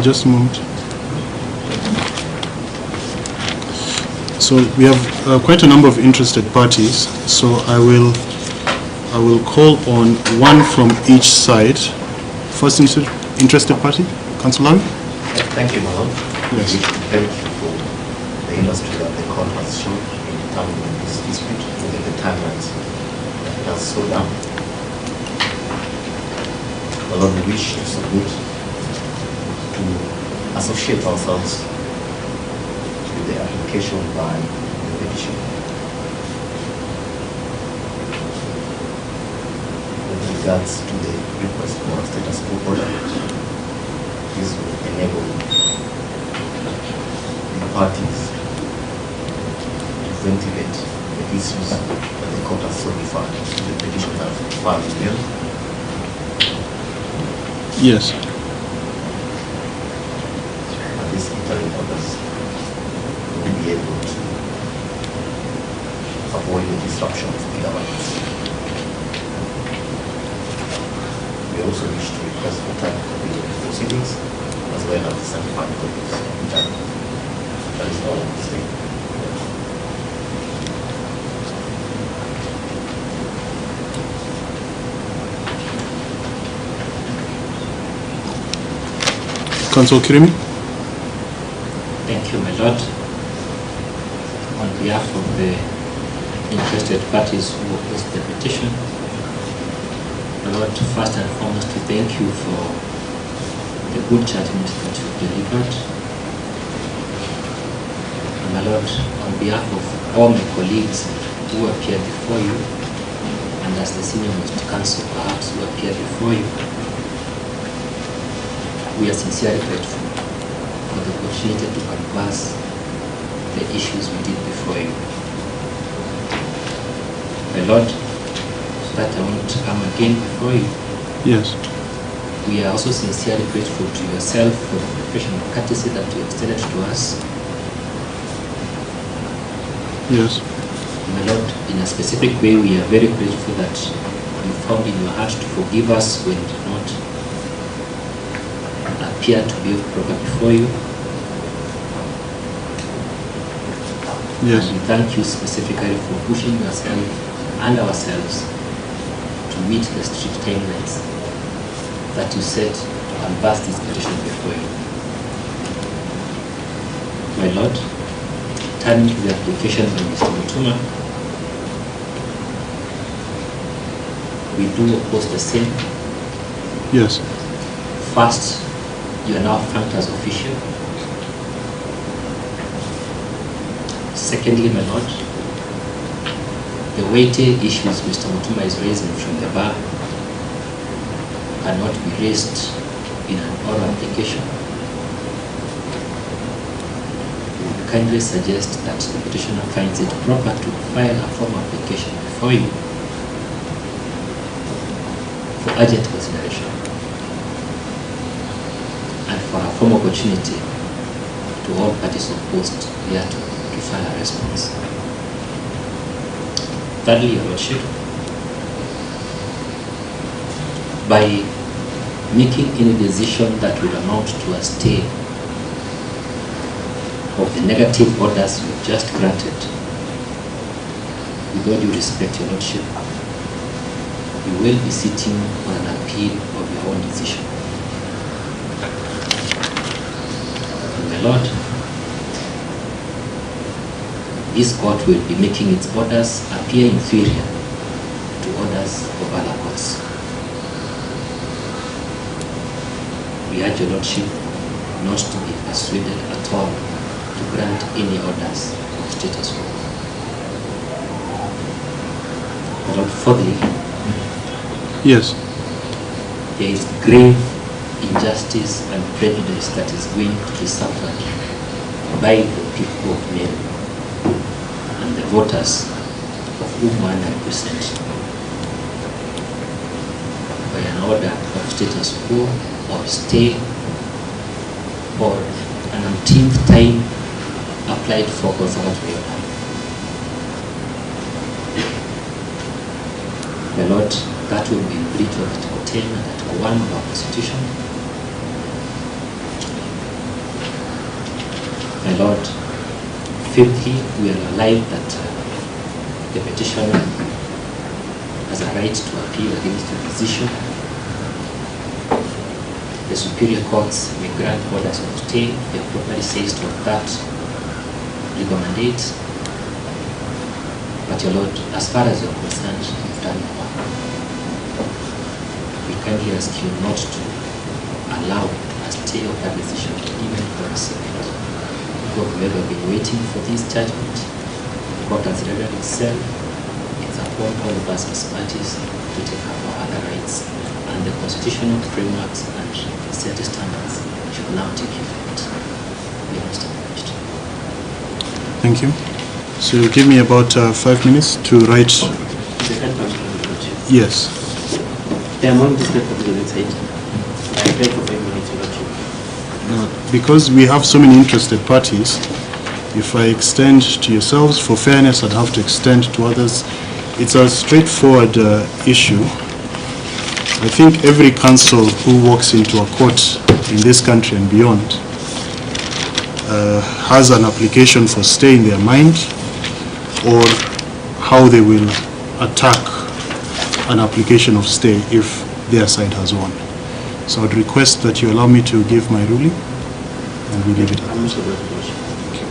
Just a moment. So we have quite a number of interested parties. So I will call on one from each side. First interested party, Councillor. Thank you, Madam. Yes. Thank you for the industry that the court has shown in determining this dispute within the timelines that it has so down. My Lord, we wish to submit to associate ourselves with the application by the petitioner. With regards to the request for a status quo order, this will enable the parties to ventilate the issues that the court has so referred to the petition that filed in mail. Yes. These interim orders will be able to avoid the disruption of the governance. We also wish to request for time copy of the proceedings as well as certified copies in time. That is all I'm saying. Councillor Kirimi. Thank you, my Lord. On behalf of the interested parties who opposed the petition, my Lord, first and foremost, we thank you for the good judgment that you delivered. And my Lord, on behalf of all my colleagues who appeared before you, and as the senior most counsel perhaps who appeared before you, we are sincerely grateful for the opportunity to canvass the issues we did before you. My Lord, so that I won't come again before you. Yes. We are also sincerely grateful to yourself for the professional courtesy that you extended to us. Yes. My Lord, in a specific way, we are very grateful that you found in your heart to forgive us when we did not appear to be proper before you. Yes. And we thank you specifically for pushing yourself and ourselves to meet the strict timelines that you set to advance this petition before you. My Lord, turning to the application by Mr. Mutuma, we do oppose the same. Yes. First, you are now franked as official. Secondly, my Lord, the weighty issues Mr. Mutuma is raising from the bar cannot be raised in an oral application. We would kindly suggest that the petitioner finds it proper to file a formal application before you for urgent consideration and for a formal opportunity to all parties opposed here to file a response. Thirdly, Your Lordship, by making any decision that would amount to a stay of the negative orders you've just granted, with all due respect, Your Lordship, you will be sitting on an appeal of your own decision. My Lord, this court will be making its orders appear inferior to orders of other courts. We urge your lordship not to be persuaded at all to grant any orders of status quo. Lord, fourthly, Yes. there is grave injustice and prejudice that is going to be suffered by the people of Meru and the voters of whom I represent by an order of status quo or stay or an umpteenth time applied for conservatory order. My Lord, that will be in breach of Article 10 and Article 1 of our Constitution. My Lord, fifthly, we are alive that the petitioner has a right to appeal against the decision. The superior courts may grant orders of stay if they properly says to that legal mandate. But your Lord, as far as you're concerned, you've done your work. We kindly ask you not to allow a stay of that decision even for a second. Because we have been waiting for this judgment. The court has rendered itself. It's upon all of us as parties to take up our other rights, and the constitutional frameworks and set standards should now take effect. We are established. Thank you. So give me about 5 minutes to write. Yes. The amount is not on the website. I applied for 5 minutes, Your Lordship. Because we have so many interested parties, if I extend to yourselves, for fairness, I'd have to extend to others. It's a straightforward issue. I think every counsel who walks into a court in this country and beyond has an application for stay in their mind, or how they will attack an application of stay if their side has won. So I'd request that you allow me to give my ruling, and we leave it at that. Thank you.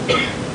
you.